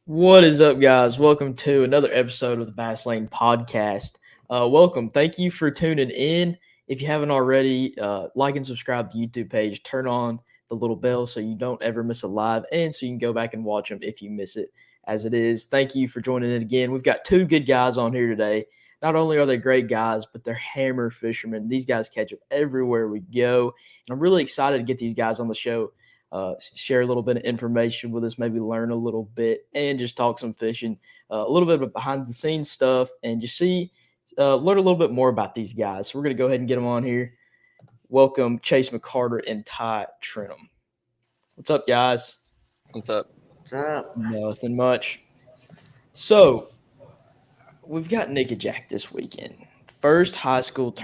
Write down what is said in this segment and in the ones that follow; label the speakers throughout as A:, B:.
A: What is up, guys? Welcome to another episode of the Bass Lane Podcast. Welcome. Thank you for tuning in. If you haven't already, like and subscribe to the YouTube page. Turn on the little bell so you don't ever miss a live, and so you can go back and watch them if you miss it as it is. Thank you for joining in again. We've got two good guys on here today. Not only are they great guys, but they're hammer fishermen. These guys catch them everywhere we go, and I'm really excited to get these guys on the show. Share a little bit of information with us, maybe learn a little bit, and just talk some fishing, a little bit of behind the scenes stuff, and just learn a little bit more about these guys. So we're going to go ahead and get them on here. Welcome, Chase McCarter and Ty Trentham. What's up, guys?
B: What's up?
C: What's up?
A: Nothing much. So we've got Nick and Jack this weekend. First high school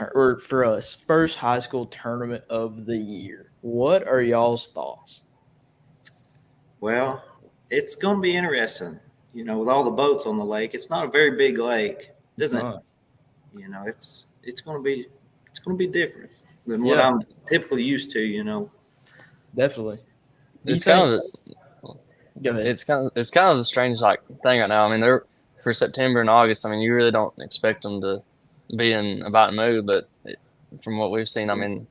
A: first high school tournament of the year. What are y'all's thoughts?
C: Well, it's going to be interesting. You know, with all the boats on the lake, it's not a very big lake, isn't it? You know, it's going to be different than what I'm typically used to. You know,
A: definitely.
B: It's kind of a strange thing right now. I mean, they're for September and August. I mean, you really don't expect them to be in a biting mood, but from what we've seen, I mean,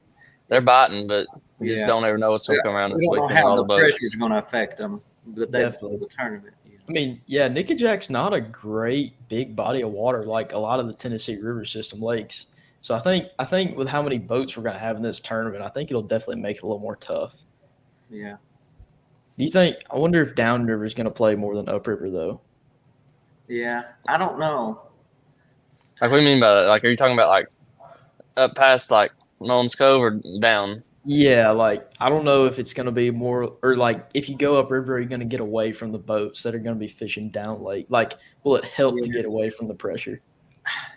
B: they're biting, but you just don't ever know what's going to come around this weekend.
C: How the pressure is going to affect them the day before the tournament. You know?
A: I mean, Nick and Jack's not a great big body of water like a lot of the Tennessee River System lakes. So I think with how many boats we're going to have in this tournament, I think it'll definitely make it a little more tough.
C: Yeah.
A: I wonder if Downriver is going to play more than Upriver though.
C: Yeah, I don't know.
B: Like, what do you mean by that? Like, are you talking about like up past like Mullins Cove or down?
A: Yeah, like I don't know if it's going to be more, or like if you go upriver, are you going to get away from the boats that are going to be fishing down lake? Like, will it help to get away from the pressure?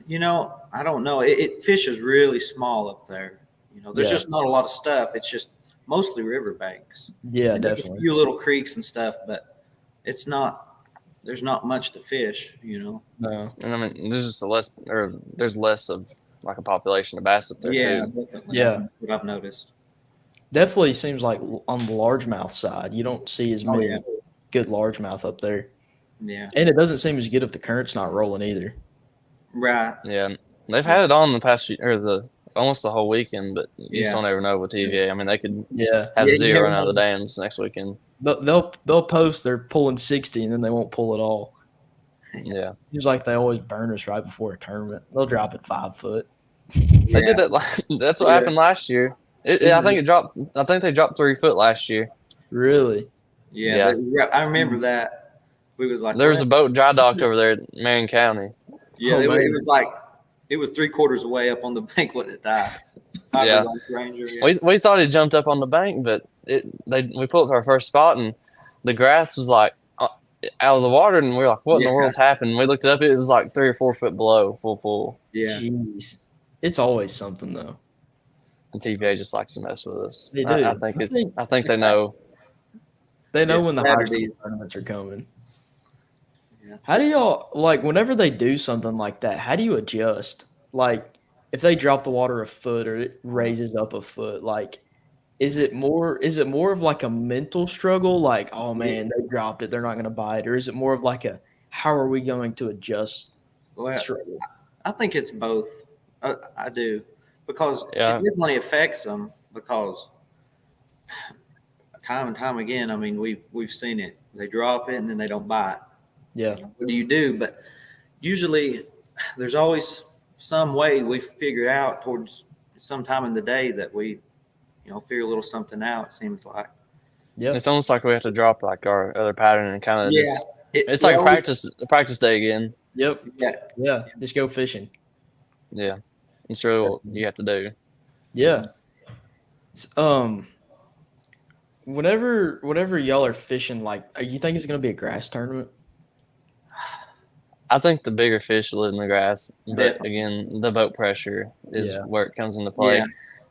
C: You know, I don't know. It fish is really small up there. You know, there's just not a lot of stuff. It's just mostly riverbanks.
A: Yeah,
C: and
A: definitely.
C: There's a few little creeks and stuff, but it's not. There's not much to fish. You know.
B: No, and I mean, there's less of like a population of bass up there too.
C: Definitely.
A: Yeah,
C: that's what I've noticed.
A: Definitely seems like on the largemouth side, you don't see as many good largemouth up there.
C: Yeah.
A: And it doesn't seem as good if the current's not rolling either.
C: Right.
B: Yeah. They've had it on the past few, or almost the whole weekend, but you just don't ever know with TVA. I mean, they could have a zero run out of the dams next weekend.
A: They'll post they're pulling 60 and then they won't pull it all.
B: Yeah.
A: Seems like they always burn us right before a tournament. They'll drop it 5 foot.
B: They did that. That's what happened last year. I think they dropped 3 foot last year.
A: Really?
C: Yeah. I remember that. We was like,
B: there was a boat dry docked over there at Marion County.
C: Yeah, it was like it was 3/4 away up on the bank when it died.
B: Yeah. We thought it jumped up on the bank, but we pulled up to our first spot and the grass was like out of the water, and we were like, "What in the world's happened?" We looked it up; it was like 3 or 4 foot below full pool.
C: Yeah,
A: jeez, it's always something though.
B: And TVA just likes to mess with us.
A: They do.
B: I think they know.
A: They know when the high school tournaments are coming. Yeah. How do y'all whenever they do something like that? How do you adjust? Like, if they drop the water a foot or it raises up a foot, like, is it more of like a mental struggle? Like, oh man, they dropped it, they're not going to bite, or is it more of like a how are we going to adjust struggle?
C: I think it's both. I do. Because it definitely affects them, because time and time again, I mean, we've seen it. They drop it and then they don't bite.
A: Yeah.
C: What do you do? But usually there's always some way we figure out towards some time in the day that we, figure a little something out, it seems like.
B: Yeah. It's almost like we have to drop like our other pattern and kind of it's like a practice day again.
A: Yep. Yeah. Just go fishing.
B: Yeah. It's really what you have to do.
A: Yeah. It's, whenever y'all are fishing, like, you think it's going to be a grass tournament?
B: I think the bigger fish live in the grass, but again, the boat pressure is where it comes into play. Yeah.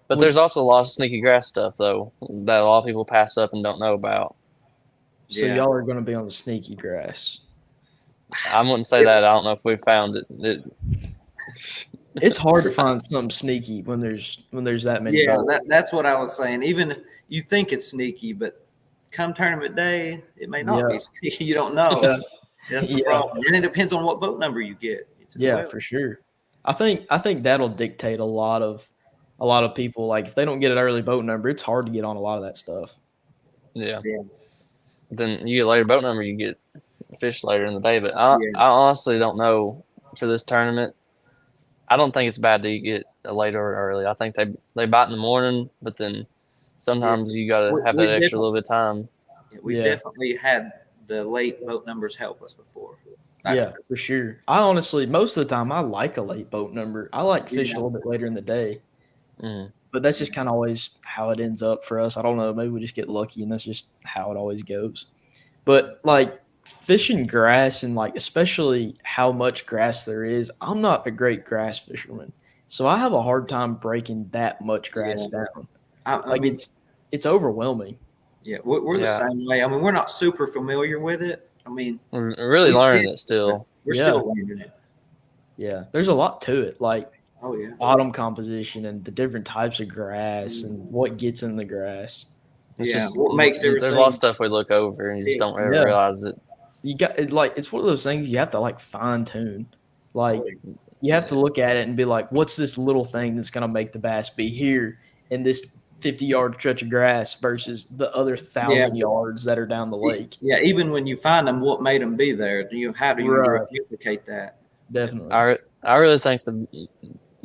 B: But there's also a lot of sneaky grass stuff, though, that a lot of people pass up and don't know about.
A: So y'all are going to be on the sneaky grass.
B: I wouldn't say that. I don't know if we found it.
A: It's hard to find something sneaky when there's that many.
C: Yeah,
A: boats.
C: that's what I was saying. Even if you think it's sneaky, but come tournament day, it may not be sneaky. You don't know.
A: Yeah.
C: That's the
A: Yeah.
C: problem. And it depends on what boat number you get.
A: Yeah, for sure. I think that'll dictate a lot of people. Like if they don't get an early boat number, it's hard to get on a lot of that stuff.
B: Yeah. Then you get later boat number, you get fish later in the day. But I honestly don't know for this tournament. I don't think it's bad to get a late or early. I think they bite in the morning, but then sometimes you got to have that extra little bit of time.
C: We definitely had the late boat numbers help us before.
A: Yeah, for sure. I honestly, most of the time, I like a late boat number. I like fishing a little bit later in the day. But that's just kind of always how it ends up for us. I don't know. Maybe we just get lucky, and that's just how it always goes. But, like, fishing grass and, like, especially how much grass there is, I'm not a great grass fisherman. So I have a hard time breaking that much grass down. I mean, it's overwhelming.
C: Yeah, we're the same way. I mean, we're not super familiar with it. I mean,
B: we're really learning it still.
C: We're still learning it.
A: Yeah, there's a lot to it, like bottom composition and the different types of grass and what gets in the grass.
B: It's just
C: what makes everything.
B: There's a lot of stuff we look over and you just don't ever realize it.
A: You got it's one of those things you have to like fine tune. Like you have to look at it and be like, what's this little thing that's gonna make the bass be here in this 50-yard stretch of grass versus the other 1,000 yards that are down the lake.
C: Yeah, even when you find them, what made them be there? How do you duplicate that?
A: Definitely.
B: I really think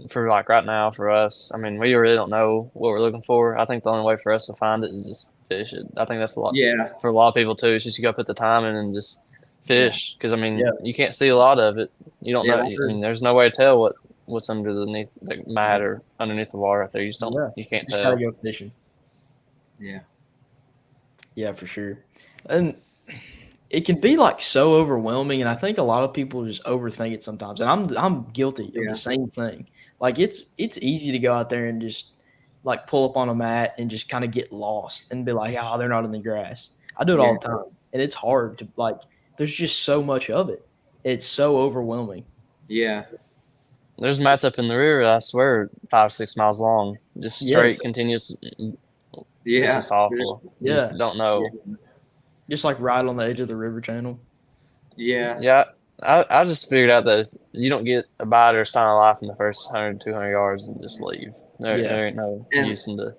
B: for like right now for us, I mean, we really don't know what we're looking for. I think the only way for us to find it is just fish it. I think that's a lot for a lot of people too. It's just you got to put the time in and just fish because I mean you can't see a lot of it. You don't know. I mean, there's no way to tell what's underneath the mat or underneath the water out there. You just don't. You can't tell.
A: Gotta go fishing. Yeah, for sure. And it can be like so overwhelming, and I think a lot of people just overthink it sometimes. And I'm guilty of the same thing. Like it's easy to go out there and just like pull up on a mat and just kind of get lost and be like, oh, they're not in the grass. I do it all the time, and it's hard to like. There's just so much of it. It's so overwhelming.
C: Yeah.
B: There's mats up in the river, I swear, 5-6 miles long, just straight, continuous.
C: Yeah,
B: it's awful. You just don't know.
A: Just like right on the edge of the river channel.
C: Yeah.
B: Yeah, I just figured out that if you don't get a bite or sign of life in the first 100, 200 yards, and just leave. There ain't no use into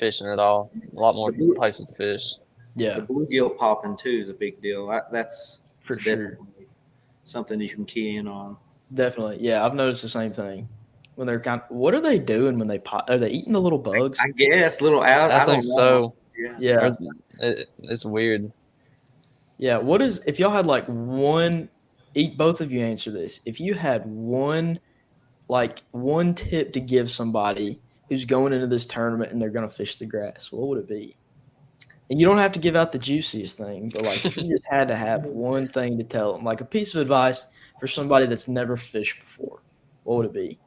B: fishing at all. A lot more places to fish.
A: Yeah.
C: The bluegill popping too is a big deal. That's
A: for sure
C: something you can key in on.
A: Definitely. Yeah, I've noticed the same thing. When they're what are they doing when they pop? Are they eating the little bugs?
C: I guess little out.
B: I think so.
A: Yeah.
B: It's weird.
A: Yeah. What is if y'all had like both of you answer this. If you had one tip to give somebody who's going into this tournament and they're going to fish the grass, what would it be? And you don't have to give out the juiciest thing, but like if you just had to have one thing to tell them, like a piece of advice for somebody that's never fished before, what would it be?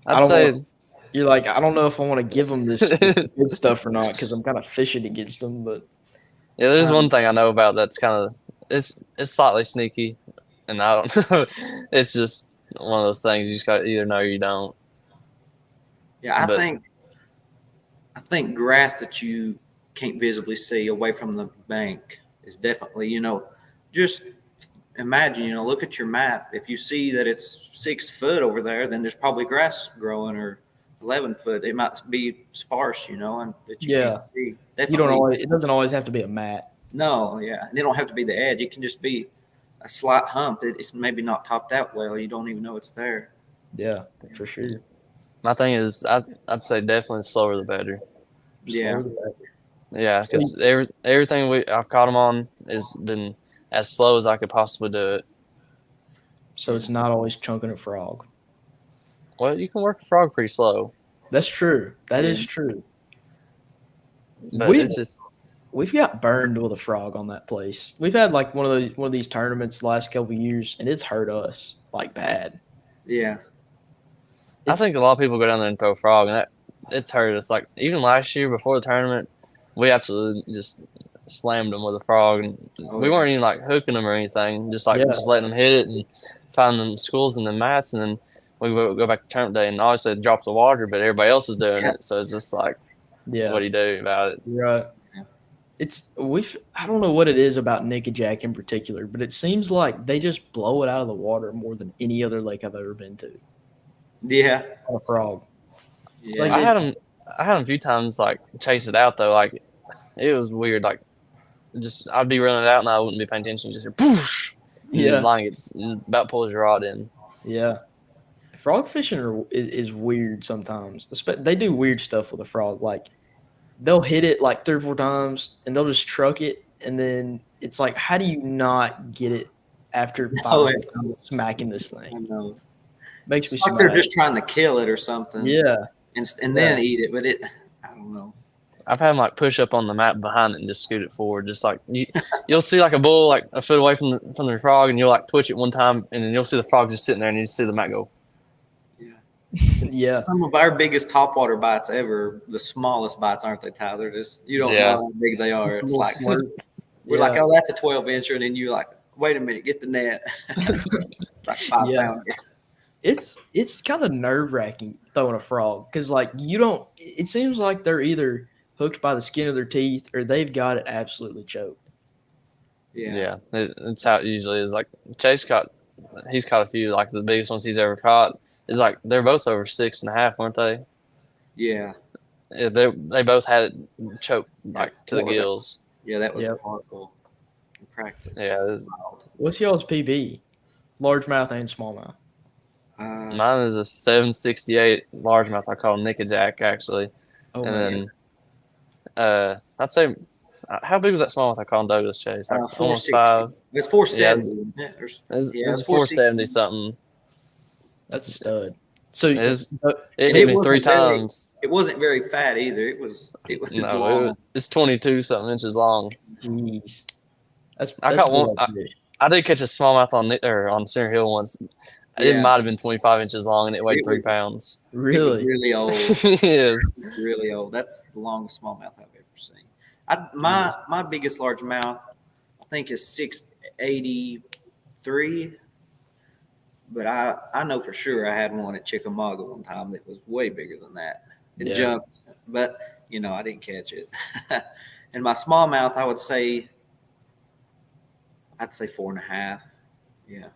B: I'd say
A: you're like, I don't know if I want to give them this good stuff or not because I'm kind of fishing against them. But
B: yeah, there's one thing I know about that's kind of it's slightly sneaky, and I don't know. It's just one of those things you just got to either know or you don't.
C: Yeah, I think grass that you can't visibly see away from the bank is definitely, just imagine, look at your map. If you see that it's 6 foot over there, then there's probably grass growing, or 11 foot. It might be sparse, and that you can't see. Definitely.
A: It doesn't always have to be a mat.
C: No, yeah. And it don't have to be the edge. It can just be a slight hump. It's maybe not topped out well. You don't even know it's there.
A: Yeah, for sure.
B: My thing is, I'd say definitely slower the better.
C: Yeah.
B: Yeah, because everything I've caught them on has been as slow as I could possibly do it.
A: So it's not always chunking a frog.
B: Well, you can work a frog pretty slow.
A: That's true. That is true.
B: But
A: we've got burned with a frog on that place. We've had like one of these tournaments the last couple of years, and it's hurt us like bad.
C: Yeah.
B: I think a lot of people go down there and throw a frog, and it's hurt us. Like even last year before the tournament, we absolutely just slammed them with a frog, and we weren't even like hooking them or anything, just just letting them hit it and find them schools in the mats, and then we would go back to tournament day and obviously it dropped the water, but everybody else is doing it, so it's just like, what do you do about it?
A: Right. I don't know what it is about Nickajack in particular, but it seems like they just blow it out of the water more than any other lake I've ever been to.
C: Yeah.
A: On a frog.
C: Yeah.
B: Like I had them a few times like chase it out though. Like it was weird. Like just I'd be running it out and I wouldn't be paying attention. Just hear poosh.
A: Yeah.
B: Like it's about pulls your rod in.
A: Yeah. Frog fishing is weird sometimes. They do weird stuff with a frog. Like they'll hit it like 3 or 4 times and they'll just truck it, and then it's like, how do you not get it after 5 times smacking this thing?
C: I know.
A: Makes me
C: like they're just trying to kill it or something.
A: Yeah.
C: And then eat it, but I don't know.
B: I've had them like push up on the mat behind it and just scoot it forward. Just like you'll see like a bull like a foot away from the frog, and you'll like twitch it one time, and then you'll see the frog just sitting there, and you just see the mat go.
A: Yeah.
C: Some of our biggest topwater bites ever, the smallest bites, aren't they, Tyler? You don't know how big they are. It's like we're like, oh, that's a 12-incher, and then you're like, wait a minute, get the net. It's like 5 pounds.
A: It's kind of nerve-wracking throwing a frog because like it seems like they're either hooked by the skin of their teeth or they've got it absolutely choked.
B: Yeah, it's how it usually is. Like he's caught a few, like the biggest ones he's ever caught. It's like they're both over 6.5, weren't they?
C: Yeah.
B: They both had it choked like to the gills.
C: Yeah, that was horrible in practice.
B: Yeah.
A: What's y'all's PB? Largemouth and smallmouth.
B: Mine is a 768 largemouth. I call Nickajack actually.
A: Oh,
B: and then I'd say, how big was that smallmouth I called Douglas Chase? Like almost 5.
C: It's 470.
B: It's 470 something.
A: That's a stud. So
B: it hit me 3 times.
C: It wasn't very fat either. It was long.
B: It's 22 something inches long.
A: Jeez.
B: I got one. I did catch a smallmouth on Center Hill once. It might have been 25 inches long, and it weighed 3 pounds.
A: Really?
C: It was really old.
B: It is.
C: Really old. That's the longest smallmouth I've ever seen. My biggest largemouth, I think, is 683. But I know for sure I had one at Chickamauga one time that was way bigger than that. It jumped, but, I didn't catch it. And my smallmouth, I'd say 4.5. Yeah.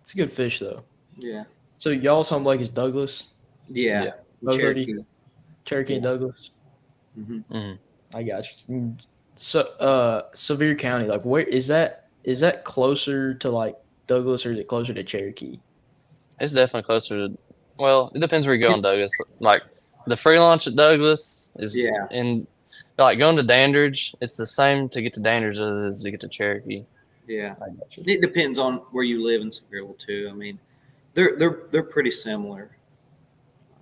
A: It's a good fish, though.
C: Yeah.
A: So y'all's home lake is Douglas?
C: Yeah.
A: Cherokee and Douglas?
B: Mm-hmm. Mm-hmm.
A: I got you. So, Sevier County, like, where is that closer to, like, Douglas, or is it closer to Cherokee?
B: It's definitely closer to, well, it depends where you go in Douglas. Like, the free launch at Douglas is in, like, going to Dandridge, it's the same to get to Dandridge as it is to get to Cherokee.
C: Yeah. It depends on where you live in Sevierville, too. I mean, they're pretty similar.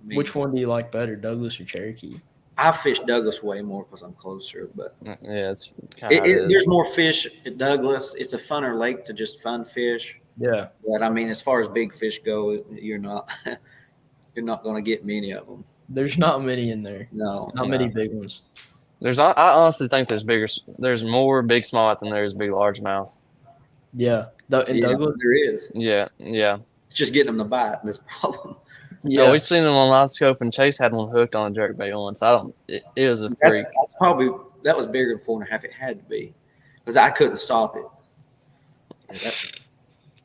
A: Which one do you like better, Douglas or Cherokee?
C: I fish Douglas way more because I'm closer, but
B: it's
C: there's more fish at Douglas. It's a funner lake to just fun fish.
A: Yeah,
C: but I mean, as far as big fish go, you're not going to get many of them.
A: There's not many in there.
C: No,
A: not many big ones.
B: I honestly think there's more big smallmouth than there is big largemouth.
A: Yeah, in Douglas
C: there is.
B: Yeah.
C: It's just getting them to bite. This problem.
B: Yeah, we've seen them on live scope, and Chase had one hooked on a jerkbait once. It was a freak.
C: That was bigger than 4.5. It had to be, because I couldn't stop it.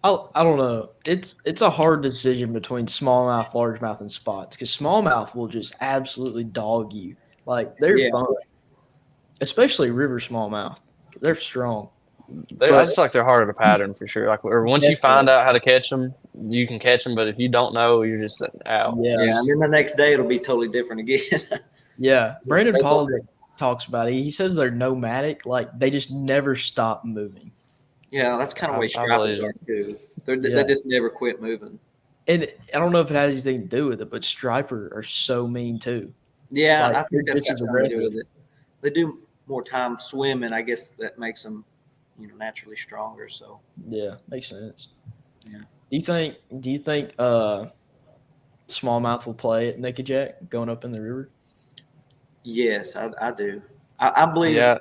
A: I don't know. It's a hard decision between smallmouth, largemouth, and spots, because smallmouth will just absolutely dog you. Like, they're fun, especially river smallmouth. They're strong.
B: I just feel like they're harder to pattern for sure. Like, or once you find out how to catch them, you can catch them. But if you don't know, you're just out.
C: Yeah, and then the next day it'll be totally different again.
A: Yeah, Brandon Pollock talks about it. He says they're nomadic. Like, they just never stop moving.
C: Yeah, that's kind of the way stripers are too. They just never quit moving.
A: And I don't know if it has anything to do with it, but striper are so mean too.
C: Yeah, like, I think that's got something to do with it. They do more time swimming. I guess that makes them, naturally stronger. So
A: yeah, makes sense.
C: Yeah.
A: Do you think smallmouth will play at Nickajack going up in the river?
C: Yes, I do. I believe.
B: Yeah.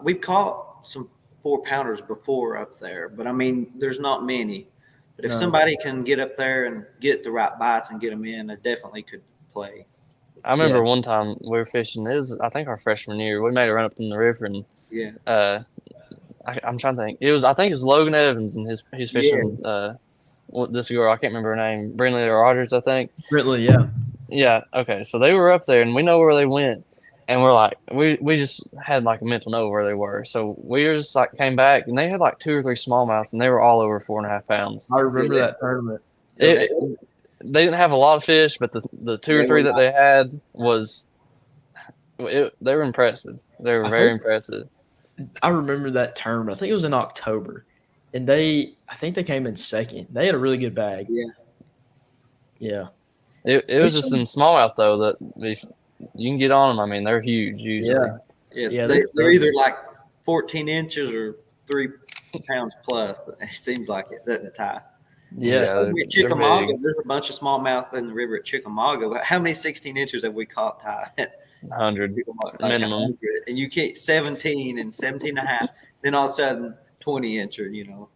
C: we've caught some 4-pounders before up there, but I mean, there's not many. But if somebody can get up there and get the right bites and get them in, it definitely could play.
B: I remember one time we were fishing. It was, I think, our freshman year. We made a run up in the river, and I'm trying to think. I think it was Logan Evans, and he's fishing. This girl, I can't remember her name, Brinley Rogers, I think.
A: Brinley, yeah.
B: Yeah. Okay. So they were up there, and we know where they went, and we're like, we just had like a mental note where they were. So we just like came back, and they had like 2 or 3 smallmouth, and they were all over 4.5 pounds.
A: I remember that tournament.
B: They didn't have a lot of fish, but the 2 or 3 that they had they were impressive. They were very impressive.
A: I remember that tournament. I think it was in October, and I think they came in second. They had a really good bag. Yeah.
B: It was just some smallmouth though that you can get on them. I mean, they're huge usually.
C: Yeah. They're either like 14 inches or 3 pounds plus. It seems like it, doesn't it, Ty?
A: Yeah.
C: At Chickamauga, there's a bunch of smallmouth in the river at Chickamauga. How many 16 inches have we caught, Ty?
B: 100 minimum.
C: 100. And you get 17 and 17 and a half. Then all of a sudden, 20 incher,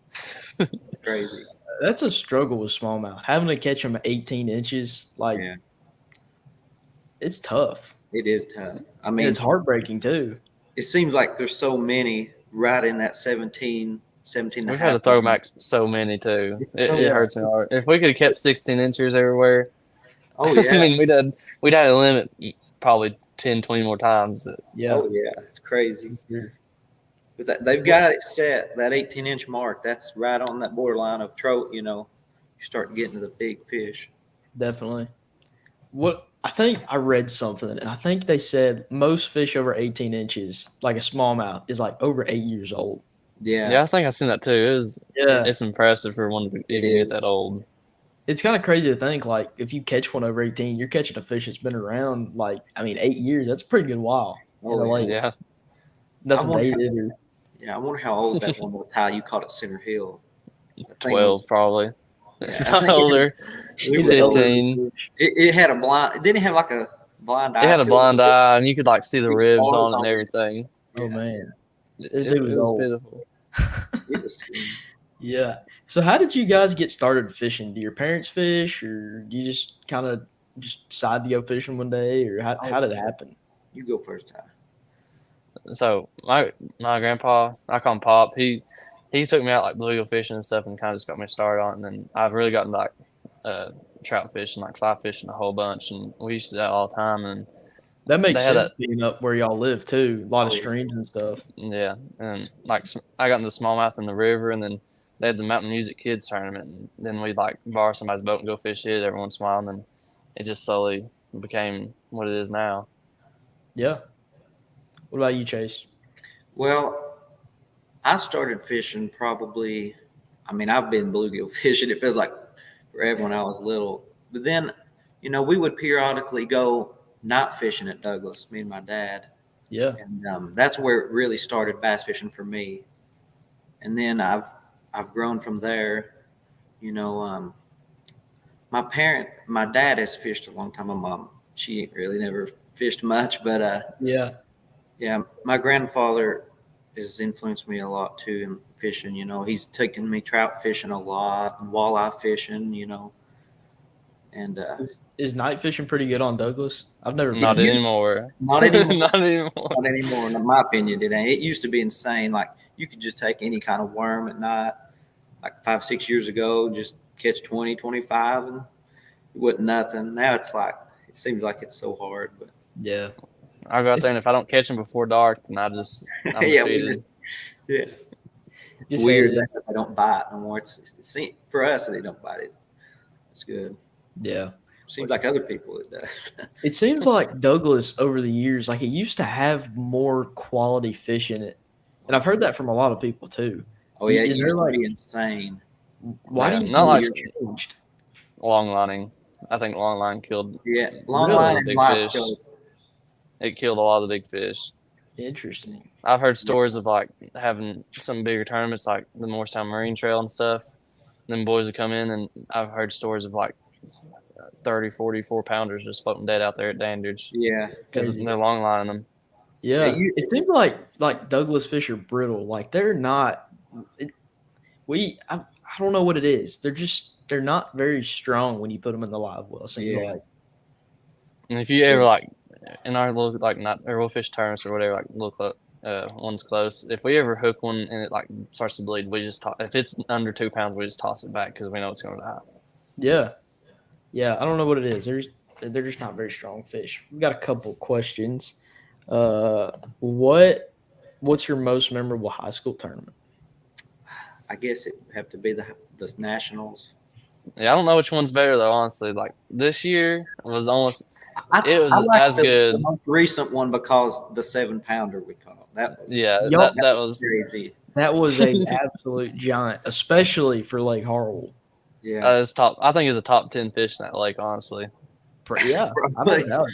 C: crazy.
A: That's a struggle with smallmouth. Having to catch them at 18 inches, it's tough.
C: It is tough. I mean,
A: it's heartbreaking too.
C: It seems like there's so many right in that 17 and
B: We've had to throw back so many too. It hurts me hard. If we could have kept 16 inches everywhere,
C: I mean,
B: we'd had a limit probably 10, 20 more times.
C: It's crazy. But they've got it set, that 18-inch mark. That's right on that borderline of trout. You start getting to the big fish.
A: Definitely. I think I read something, and I think they said most fish over 18 inches, like a smallmouth, is like over 8 years old.
B: Yeah, I think I've seen that too. It's impressive for one to even get that old.
A: It's kind of crazy to think, like, if you catch one over 18, you're catching a fish that's been around, 8 years. That's a pretty good while.
B: Yeah.
A: Nothing's ate.
C: I wonder how old that one was. How you caught at Center Hill?
B: 12, probably. Not older. 15.
C: It had a blind. It didn't have like a blind eye.
B: It had a blind eye, and you could see the ribs on it and everything.
A: Oh man,
B: it was pitiful.
A: Yeah. So how did you guys get started fishing? Do your parents fish, or do you just kind of decide to go fishing one day, or how did it happen?
C: You go first, Ty.
B: So my grandpa, I call him Pop. He took me out like bluegill fishing and stuff, and kind of just got me started on it. And then I've really gotten trout fishing, like fly fishing a whole bunch, and we used to do that all the time. And
A: that makes sense being up where y'all live too. A lot of streams and stuff.
B: Yeah, and I got into smallmouth in the river, and then they had the Mountain Music Kids tournament, and then we'd borrow somebody's boat and go fish it every once in a while, and then it just slowly became what it is now.
A: Yeah. What about you, Chase?
C: Well, I started fishing probably. I've been bluegill fishing. It feels like forever when I was little. But then, we would periodically go night fishing at Douglas, me and my dad.
A: Yeah.
C: And that's where it really started bass fishing for me. And then I've grown from there. My dad has fished a long time. My mom, she ain't really never fished much, but yeah, my grandfather has influenced me a lot too in fishing. He's taken me trout fishing a lot and walleye fishing. And
A: is night fishing pretty good on Douglas? I've never been.
B: Not anymore.
C: Not anymore.
B: Not anymore.
C: Not anymore. In my opinion, it ain't. It used to be insane. Like you could just take any kind of worm at night. Like 5-6 years ago, just catch 20, 25, and it wasn't nothing. Now it seems like it's so hard. But
A: yeah,
B: I'll go out there, and if I don't catch them before dark, then I'm defeated.
C: Just weird that they don't bite no more. It's for us, they don't bite it. It's good.
A: Yeah.
C: Seems like other people it does.
A: It seems like Douglas over the years, it used to have more quality fish in it. And I've heard that from a lot of people too.
C: Oh yeah, it used to be insane.
A: Why do you
B: think
A: it's changed?
B: Long lining. I think long line killed.
C: Yeah, long line and live
B: fish. It killed a lot of the big fish.
A: Interesting.
B: I've heard stories of having some bigger tournaments like the Morristown Marine Trail and stuff. Then boys would come in, and I've heard stories of 30, 40, 4-pounders just floating dead out there at Dandridge.
C: Yeah.
B: Because they're long lining them.
A: Yeah, it seems like Douglas fish are brittle. Like they're not. I don't know what it is. They're not very strong when you put them in the live well. It seems like.
B: And if you ever like in our little like not our fish tournaments or whatever, like look up one's close. If we ever hook one and it like starts to bleed, we just if it's under 2 pounds, we just toss it back because we know it's going to die.
A: Yeah, yeah. I don't know what it is. They're just not very strong fish. We got a couple questions. What's your most memorable high school tournament?
C: I guess it would have to be the nationals.
B: Yeah, I don't know which one's better though. Honestly, like this year was almost.
C: I like
B: as good.
C: The most recent one because the 7-pounder we caught. That was
B: that was
C: crazy.
A: That was an absolute giant, especially for Lake Harwell.
B: Yeah, it's top. I think it's a top 10 fish in that lake. Honestly.
A: Yeah, I don't know.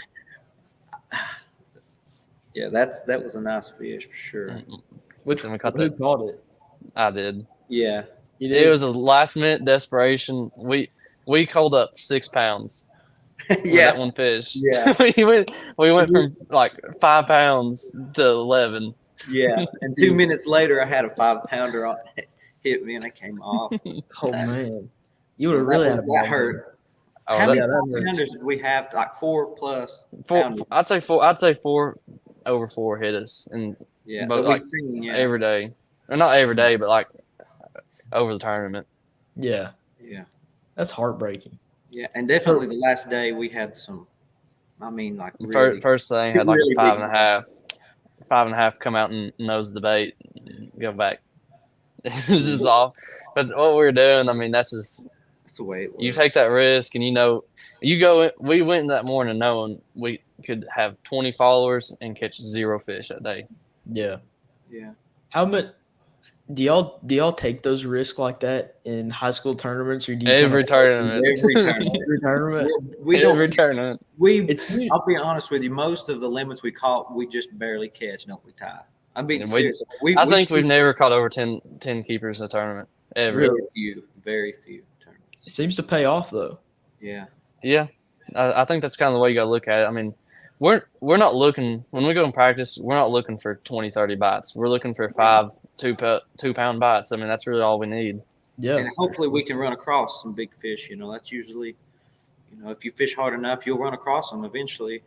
C: Yeah, that was a nice fish for sure.
A: Who caught it?
B: I did.
C: Yeah,
B: it was a last minute desperation. We called up 6 pounds.
C: Yeah,
B: that one fish.
C: Yeah,
B: we went from like 5 pounds to 11.
C: Yeah, and 2 minutes later, I had a 5-pounder hit me and it came off.
A: Oh man, you would have really
C: that hurt.
B: Oh,
C: How many pounders did we have? Like 4 plus.
B: I'd say 4. I'd say 4 over 4 hit us, and
C: but
B: like every day, or not every day, but like over the tournament.
A: Yeah, that's heartbreaking.
C: Yeah, and definitely the last day we had some. I mean, like really,
B: first thing had like really 5.5. 5.5 come out and nose the bait, and go back. It's just off. But what we were doing, I mean, that's
C: the way it works.
B: You take that risk, and you go. We went in that morning knowing we could have 20 followers and catch 0 fish that day.
A: Yeah. How much do y'all take those risks like that in high school tournaments, or do you
B: every tournament?
C: Every tournament.
B: Every tournament.
C: I'll be honest with you. Most of the limits we caught, we just barely catch. Don't we tie? I'm being serious.
B: I think we've never caught over 10 keepers in a tournament ever.
C: Very few tournaments.
A: It seems to pay off though.
B: Yeah. I think that's kind of the way you got to look at it. I mean, we're not looking when we go in practice. We're not looking for 20, 30 bites. We're looking for 5 2-pound bites. I mean, that's really all we need.
A: Yeah,
C: and hopefully we can run across some big fish. That's usually, if you fish hard enough, you'll run across them eventually.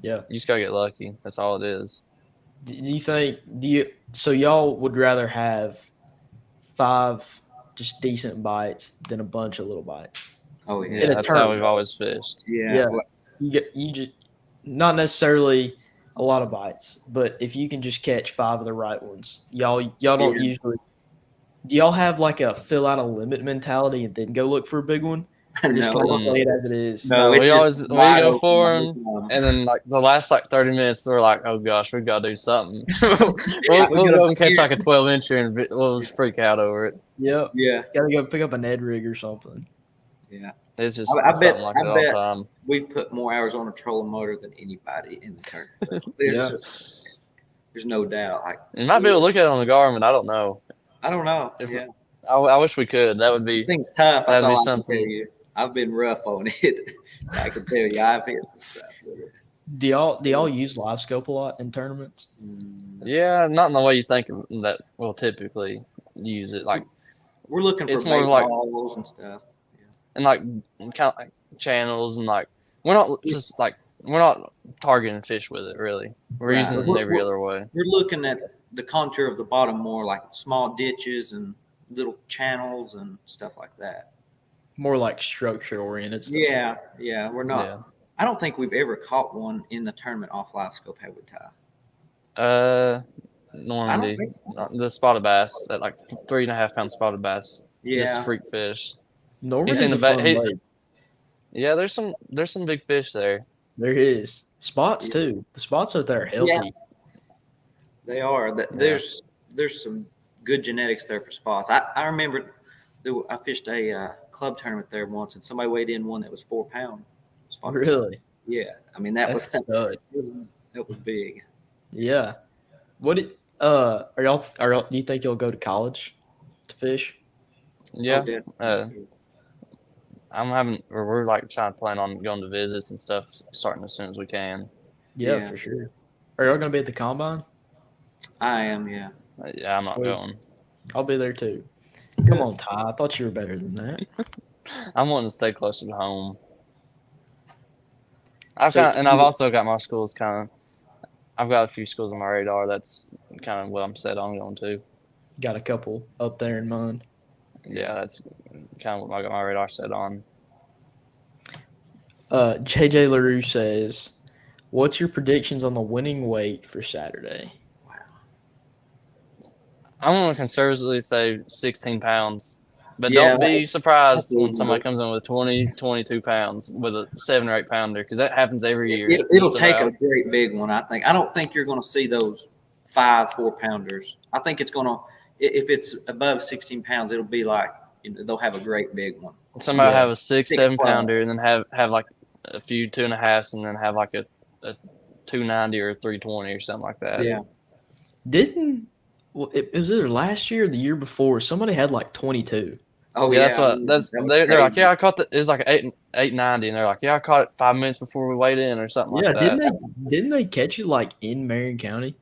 A: Yeah,
B: you just gotta get lucky. That's all it is.
A: So y'all would rather have 5 just decent bites than a bunch of little bites?
C: Oh yeah,
B: that's how we've always fished.
C: Yeah.
A: You just not necessarily a lot of bites, but if you can just catch 5 of the right ones, y'all don't usually. Do y'all have like a fill out a limit mentality and then go look for a big one? Or just kind of play it as it is?
B: No, we go for them, and then like the last 30 minutes, we're like, oh gosh, we gotta do something. we'll go and catch like a 12-incher and we'll just freak out over it.
A: Yep. Yeah. Gotta go pick up a Ned rig or something.
C: Yeah.
B: It's just something like that all the time.
C: We've put more hours on a trolling motor than anybody in the tournament. There's no doubt.
B: You might be able to look at it on the Garmin. I don't know.
C: I
B: wish we could. That would be.
C: Things tough. That'd be something. I've been rough on it. I can tell you, I've hit some stuff with it.
A: Do y'all use live scope a lot in tournaments?
B: Yeah, not in the way you think that we'll typically use it. Like
C: we're looking for more like balls and stuff.
B: And like kind of like channels and like we're not targeting fish with it really. We're using it in every other way.
C: We're looking at the contour of the bottom more like small ditches and little channels and stuff like that.
A: More like structure oriented stuff.
C: Yeah. We're not. Yeah. I don't think we've ever caught one in the tournament off live scope, have we, Ty?
B: Normandy, the spotted bass, that like 3.5-pound spotted bass.
C: Yeah,
B: just freak fish.
A: Normandy's a fun lake.
B: Yeah, there's some big fish there.
A: There is spots too. The spots out there are healthy.
C: Yeah. They are. There's some good genetics there for spots. I remember I fished a club tournament there once, and somebody weighed in one that was 4 pound. Spotted.
A: Really?
C: Yeah. I mean that was big.
A: Yeah. What do you think you'll go to college to fish?
B: Yeah. We're like trying to plan on going to visits and stuff starting as soon as we can.
A: Yeah. For sure. Are y'all gonna be at the combine?
C: I am, yeah.
B: Yeah, I'm not
A: Sweet.
B: going.
A: I'll be there too.
C: Good.
A: Come on, Ty. I thought you were better than that.
B: I'm wanting to stay closer to home.
A: So
B: I've also got my schools kind of. I've got a few schools on my radar. That's kind of what I'm set on going to.
A: got a couple up there in mind.
B: Yeah, that's kind of what I got my radar set on.
A: JJ LaRue says, "What's your predictions on the winning weight for Saturday?"
B: I'm going to conservatively say 16 pounds. But
C: Yeah,
B: don't be surprised when
C: reasonable.
B: somebody comes in with 20, 22 pounds with a 7 or 8 pounder, because that happens every year.
C: It'll
B: just
C: take
B: about.
C: a great big one, I think. I don't think you're going to see those 5 4-pounders. I think it's going to, if it's above 16 pounds, it'll be like they'll have a great big one.
B: Somebody
A: Yeah.
B: have a 6,
C: 6
B: 7
C: plus.
B: pounder, and then have like a few 2.5s, and then have like a 290 or 320 or something like that.
C: Yeah.
A: Didn't it was either last year or the year before? Somebody had like 22.
C: Oh,
B: Yeah,
C: yeah.
B: they're like, yeah, I caught it was like 890, and they're like, yeah, I caught it 5 minutes before we weighed in or something
A: Yeah,
B: like that.
A: didn't they catch it like in Marion County?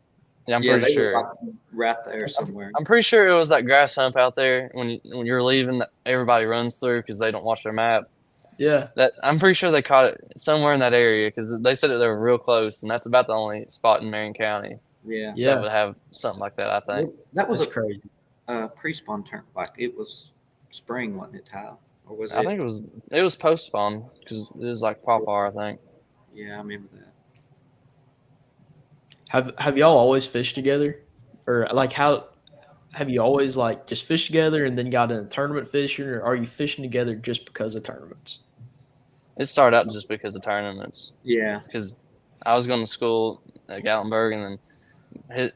B: Yeah, I'm
C: Yeah,
B: pretty
C: they was
B: sure.
C: like right there somewhere.
B: I'm pretty sure it was that grass hump out there when you're leaving that everybody runs through because they don't watch their map.
A: Yeah.
B: That I'm pretty sure they caught it somewhere in that area because they said that they were real close, and that's about the only spot in Marion County
C: Yeah.
A: Yeah.
B: that would have something like that. I think.
C: That was
A: That's
C: a
A: crazy.
C: pre-spawn term. Like it was spring, wasn't it, Ty? Or was it?
B: I think it was post spawn because it was like Pawpaw, I think.
C: Yeah, I remember that.
A: Have y'all always fished together, or like how have you always like just fished together and then got into tournament fishing, or are you fishing together just because of tournaments?
B: It started out just because of tournaments.
C: Yeah.
B: Because I was going to school at Gatlinburg, and then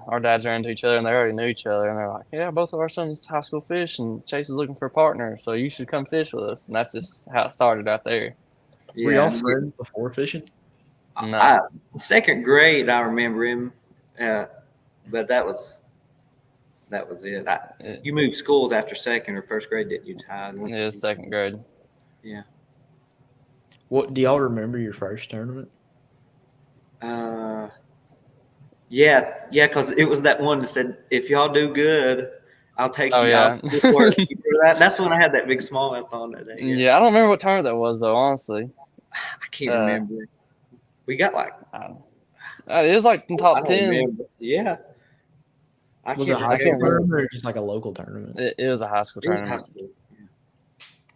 B: our dads ran into each other, and they already knew each other, and they're like, "Yeah, both of our sons high school fish, and Chase is looking for a partner, so you should come fish with us." And that's just how it started out there.
C: Yeah.
A: Were y'all friends before fishing?
B: No.
C: Second grade, I remember him, but that was it. You moved schools after second or first grade, didn't you, Ty?
B: It was second grade.
C: Yeah.
A: What do y'all remember your first tournament?
C: Yeah, because it was that one that said, "If y'all do good, I'll take you."
B: Yeah.
C: I'll still work. You remember that? That's when I had that big smallmouth on that day.
B: Yeah, I don't remember what tournament that was though. Honestly,
C: I can't remember. We got like
B: it was like in top 10.
C: Remember. Yeah.
A: Was it a high school tournament or just like a local tournament?
B: It was a high school tournament.
C: High school. Yeah.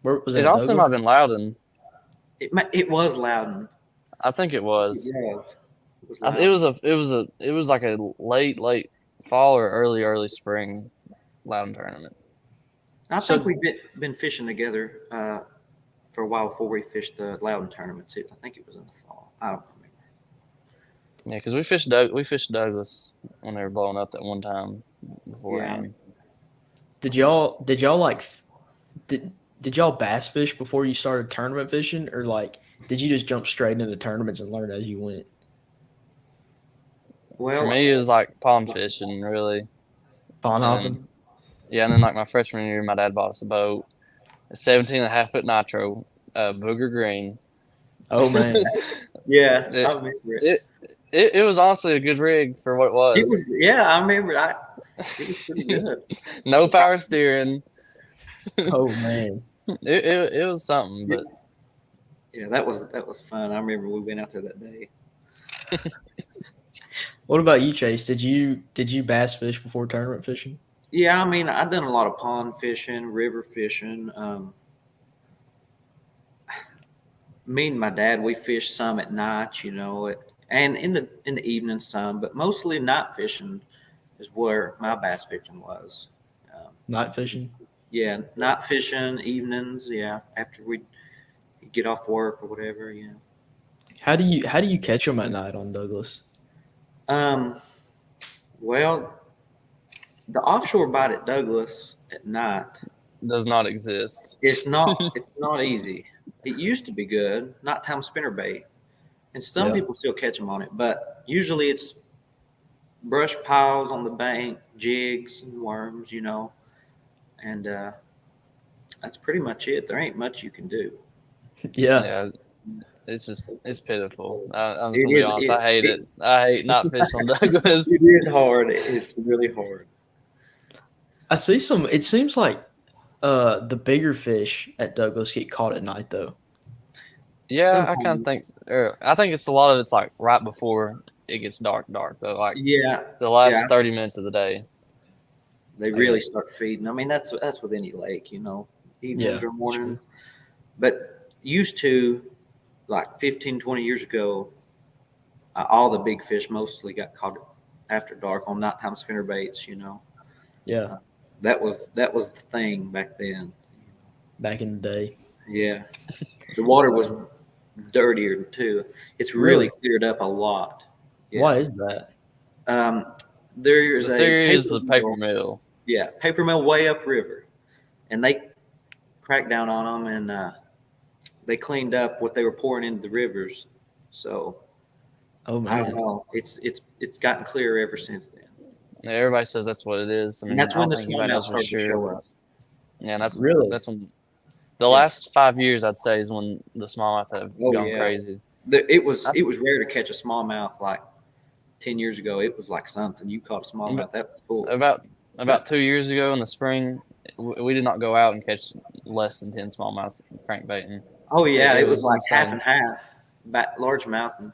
A: Where was it?
B: It also might have been Loudon.
C: It was Loudon.
B: I think it was.
C: It
B: was like a late fall or early spring Loudon tournament.
C: I think we've been fishing together for a while before we fished the Loudon tournament too. I think it was in the fall. I don't remember.
B: Yeah, because we fished Douglas when they were blowing up that one time beforehand.
A: Yeah. Did y'all bass fish before you started tournament fishing, or like did you just jump straight into tournaments and learn as you went?
C: Well,
B: for me, it was like pond fishing, really.
A: Pond hopping?
B: Yeah, and then like my freshman year, my dad bought us a boat, a 17.5-foot nitro, booger green.
A: Oh man.
C: Yeah, I remember it.
B: It was honestly a good rig for what it was.
C: I remember. It was pretty good.
B: No power steering.
A: Oh man.
B: It was something, but
C: yeah, that was fun. I remember we went out there that day.
A: What about you, Chase? Did you bass fish before tournament fishing?
C: Yeah, I mean, I've done a lot of pond fishing, river fishing. Me and my dad, we fished some at night, and in the evening some, but mostly night fishing is where my bass fishing was.
A: Night fishing?
C: Yeah, night fishing, evenings. Yeah, after we get off work or whatever. Yeah.
A: How do you catch them at night on Douglas?
C: Well, the offshore bite at Douglas at night
B: does not exist.
C: It's not easy. It used to be good, nighttime spinnerbait, and some people still catch them on it, but usually it's brush piles on the bank, jigs and worms, and that's pretty much it. There ain't much you can do.
A: Yeah.
B: it's pitiful. I'm just gonna be honest. I hate it. I hate not fishing on Douglas.
C: It is hard. It's really hard.
A: I see some. It seems like the bigger fish at Douglas get caught at night though.
B: Yeah,
C: Sometimes.
B: I kind of think. I think it's a lot of it's like right before it gets dark. So like the last 30 minutes of the day.
C: They really start feeding. I mean, that's with any lake, evenings or mornings. Sure. But used to, like 15, 20 years ago, all the big fish mostly got caught after dark on nighttime spinner baits.
A: Yeah,
C: that was the thing back then.
A: Back in the day.
C: Yeah, the water was dirtier too. It's really cleared up a lot.
A: Yeah. Why is that?
C: There's
B: the theory is the paper mill.
C: Yeah, paper mill way upriver, and they cracked down on them, and they cleaned up what they were pouring into the rivers. So, I don't know. It's gotten clearer ever since then.
B: Yeah, everybody says that's what it is. I mean,
C: that's when the smallmouth started to show up.
B: Yeah, that's when the last 5 years I'd say is when the smallmouth have gone crazy.
C: It was rare to catch a smallmouth like 10 years ago. It was like something. You caught a smallmouth. That was cool.
B: About 2 years ago in the spring, we did not go out and catch less than 10 smallmouth crankbaiting.
C: Oh yeah, it was like insane. Half and half, largemouth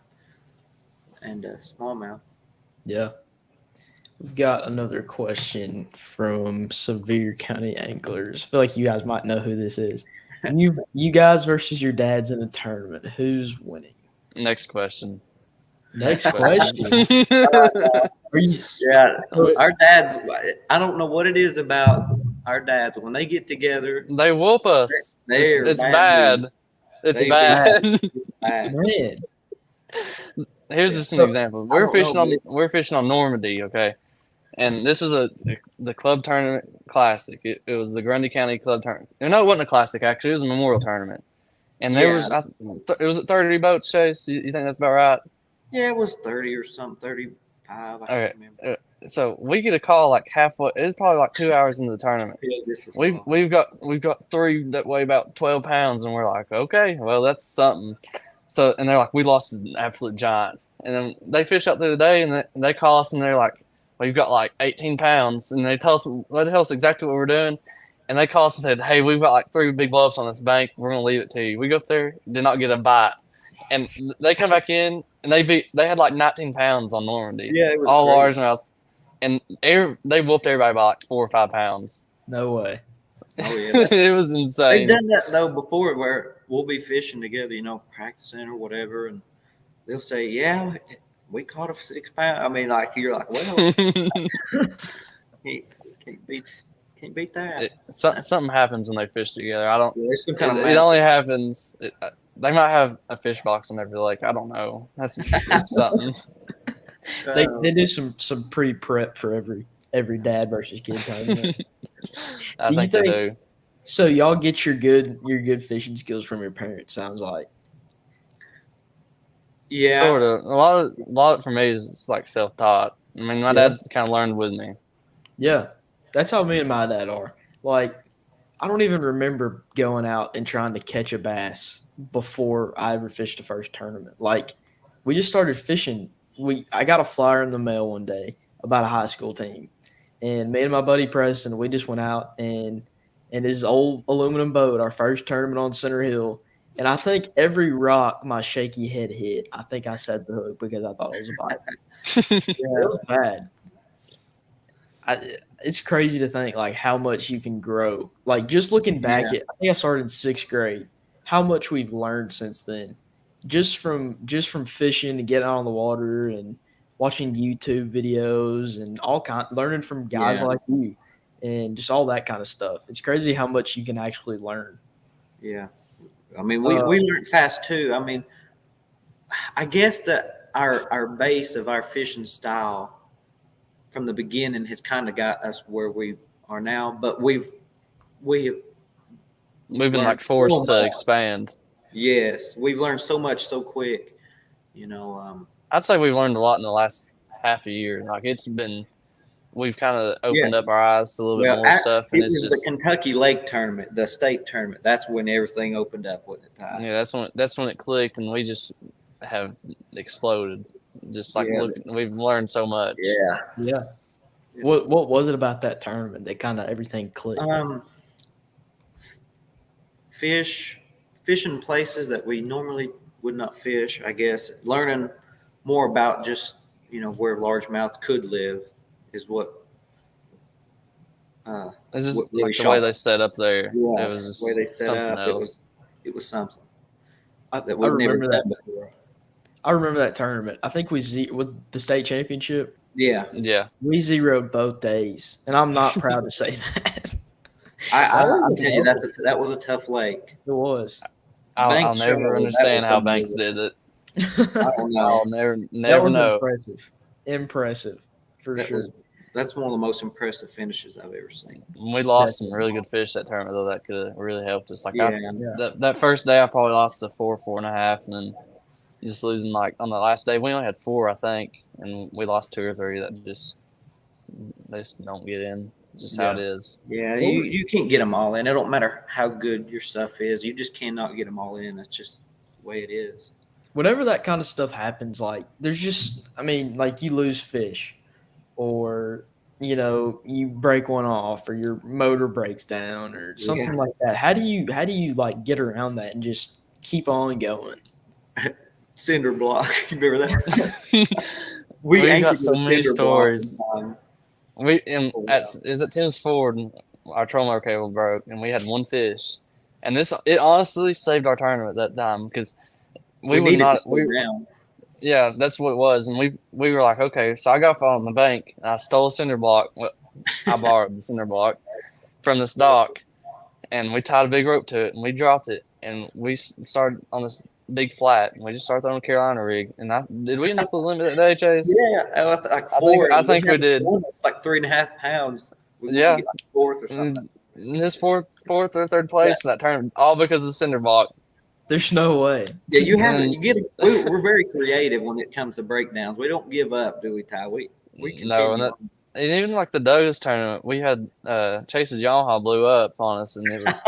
C: and smallmouth.
A: Yeah. We've got another question from Sevier County Anglers. I feel like you guys might know who this is. You guys versus your dads in a tournament. Who's winning?
B: Next question.
A: Next question.
C: Our dads. I don't know what it is about our dads. When they get together,
B: they whoop us. It's bad. It's bad.
A: Man.
B: Here's just an example. We're fishing on Normandy, okay, and this is the club tournament classic. It was the Grundy County Club tournament. No, it wasn't a classic actually. It was a memorial tournament, and there was it was 30 boats. Chase, you think that's about right?
C: Yeah, it was 30 or something, 35. I can't remember.
B: So we get a call like halfway. It was probably like 2 hours into the tournament. Yeah, we've got three that weigh about 12 pounds, and we're like, okay, well that's something. So and they're like, we lost an absolute giant, and then they fish out through the day, and they call us, and they're like, well, you've got like 18 pounds, and they tell us exactly what we're doing, and they call us and said, hey, we've got like 3 big bluffs on this bank. We're gonna leave it to you. We go up there, did not get a bite, and they come back in. And they had like 19 pounds on Normandy.
C: Yeah, it was
B: all largemouth, and they whooped everybody by like 4 or 5 pounds.
A: No way.
C: Oh yeah,
B: it was insane.
C: They've done that though before, where we'll be fishing together, practicing or whatever, and they'll say, "Yeah, we caught a 6 pound." I mean, like you're like, "Well, can't beat that."
B: Something happens when they fish together. I don't. It only happens. They might have a fish box on every lake. I don't know. It's something.
A: They do some pre-prep for every dad versus kid tournament.
B: I think they do.
A: So y'all get your good fishing skills from your parents. Sounds like.
B: Yeah. Sort of. A lot for me is like self-taught. I mean, my dad's kind of learned with me.
A: Yeah, that's how me and my dad are. Like, I don't even remember going out and trying to catch a bass before I ever fished the first tournament. Like, we just started fishing. I got a flyer in the mail one day about a high school team, and me and my buddy Preston, we just went out and his old aluminum boat, our first tournament on Center Hill, and I think every rock my shaky head hit, I think I set the hook because I thought it was a bite. It was bad. It's crazy to think like how much you can grow. Like just looking back at, I think I started in 6th grade. How much we've learned since then, just from fishing and getting out on the water and watching YouTube videos and learning from guys like you and just all that kind of stuff. It's crazy how much you can actually learn.
C: Yeah, I mean we learned fast too. I mean, I guess that our base of our fishing style from the beginning has kind of got us where we are now, but we've
B: been like forced to expand.
C: Yes, we've learned so much so quick.
B: I'd say we've learned a lot in the last half a year. Like we've kind of opened up our eyes to a little bit more stuff, and it's just
C: the Kentucky Lake tournament, the state tournament. That's when everything opened up, wasn't it, Ty?
B: Yeah, that's when it clicked, and we just have exploded. Just like look, we've learned so much.
A: Yeah. What was it about that tournament that kind of everything clicked?
C: Fishing places that we normally would not fish. I guess learning more about just where largemouth could live is what.
B: It's just
C: really
B: like the way they set up there.
C: Yeah,
B: it was just
C: the way they set
B: something
C: up,
B: else.
C: It was something that
A: I
C: we've never
A: remember
C: done
A: that.
C: before.
A: I remember that tournament. I think with the state championship.
C: Yeah.
A: We zeroed both days, and I'm not proud to say that.
C: I'll tell you that was a tough lake.
A: It was.
B: I'll never understand how Banks did it.
C: I don't know.
B: I'll never
A: that was
B: know.
A: Impressive for sure.
C: That's one of the most impressive finishes I've ever seen.
B: We lost some really good fish that tournament, though. That could have really helped us. Like
C: yeah.
B: That first day, I probably lost to 4.5, and then just losing like on the last day, we only had 4, I think, and we lost 2 or 3 that they just don't get in. Just how it is.
C: Yeah, you can't get them all in. It don't matter how good your stuff is. You just cannot get them all in. That's just the way it is.
A: Whenever that kind of stuff happens, like there's just, I mean, like you lose fish, or you break one off, or your motor breaks down, or something like that. How do you like get around that and just keep on going?
C: Cinder block. You remember that?
B: we got so many stories. Is at Tim's Ford, our trolling cable broke, and we had 1 fish, and it honestly saved our tournament at that time because we would not. Yeah, that's what it was, and we were like, okay, so I got off on the bank, and I stole a cinder block. Well, I borrowed the cinder block from this dock, and we tied a big rope to it, and we dropped it, and we started on this big flat, and we just started throwing a Carolina rig. And did we end up with a limit that day, Chase?
C: Yeah,
B: I think we did.
C: It's like 3.5 pounds.
B: Yeah,
C: fourth or something.
B: In this fourth or third place in that tournament, all because of the cinder block.
A: There's no way.
C: Yeah, you have to. We're very creative when it comes to breakdowns. We don't give up, do we, Ty? We
B: no, and even like the Douglas tournament, we had Chase's Yamaha blew up on us, and it was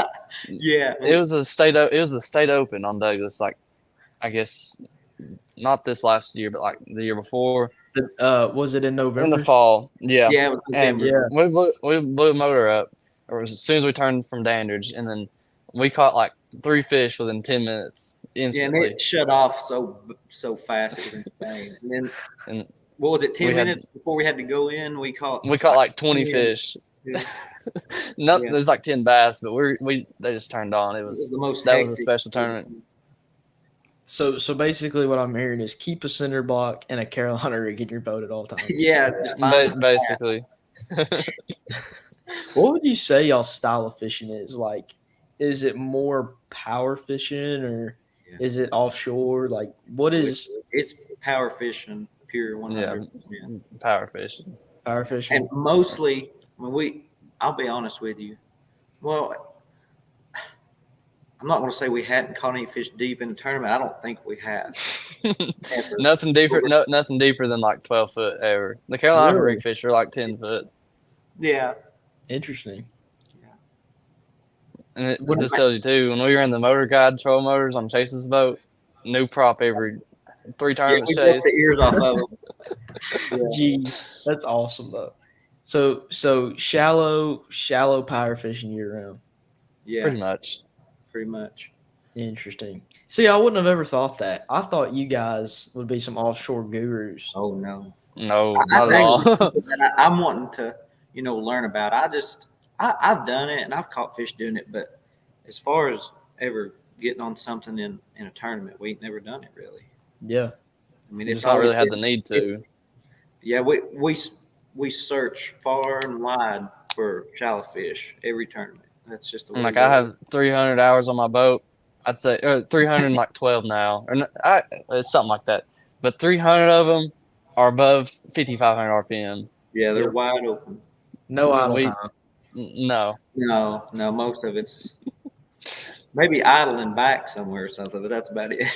B: it was the state open on Douglas. Like, I guess not this last year, but like the year before.
A: Was it in November?
B: In the fall, yeah.
C: Yeah, it was November.
B: We blew a motor up, or as soon as we turned from Dandridge, and then we caught like 3 fish within 10 minutes instantly.
C: Yeah, and it shut off so fast, it was insane. And what was it? 10 minutes before we had to go in, we caught
B: like 20 fish.
C: Yeah.
B: There's like 10 bass, but they just turned on. That was a special tournament.
A: So basically, what I'm hearing is keep a cinder block and a Carolina rig in your boat at all times.
C: Yeah,
B: basically.
A: What would you say y'all's style of fishing is? Like, is it more power fishing, or is it offshore? Like, what is?
C: It's power fishing, pure 100%.
B: Yeah, power fishing.
A: Power fishing,
C: and mostly I'll be honest with you. Well, I'm not going to say we hadn't caught any fish deep in the tournament. I don't think we have.
B: Nothing deeper. Nothing deeper than like 12 foot ever. The Carolina rig fish are like 10 foot.
C: Yeah.
A: Interesting.
B: And this tells you too. When we were in the motor guide troll motors on Chase's boat, new prop every 3 tournaments.
C: Yeah, we broke the ears off of them.
A: Geez, that's awesome though. So shallow power fishing year round.
C: Yeah, pretty much.
A: Interesting. See, I wouldn't have ever thought that. I thought you guys would be some offshore gurus.
C: Oh no,
B: not at all.
C: I'm wanting to, learn about it. I've done it and I've caught fish doing it, but as far as ever getting on something in a tournament, we ain't never done it really.
A: Yeah,
C: I mean,
B: it's not really had the need to.
C: Yeah, we search far and wide for shallow fish every tournament. That's just the way.
B: Like I have 300 hours on my boat. I'd say 312 now, or it's something like that. But 300 of them are above 5,500 RPM.
C: Yeah, they're wide open.
A: No idle time.
B: No.
C: Most of it's maybe idling back somewhere or something, but that's about it.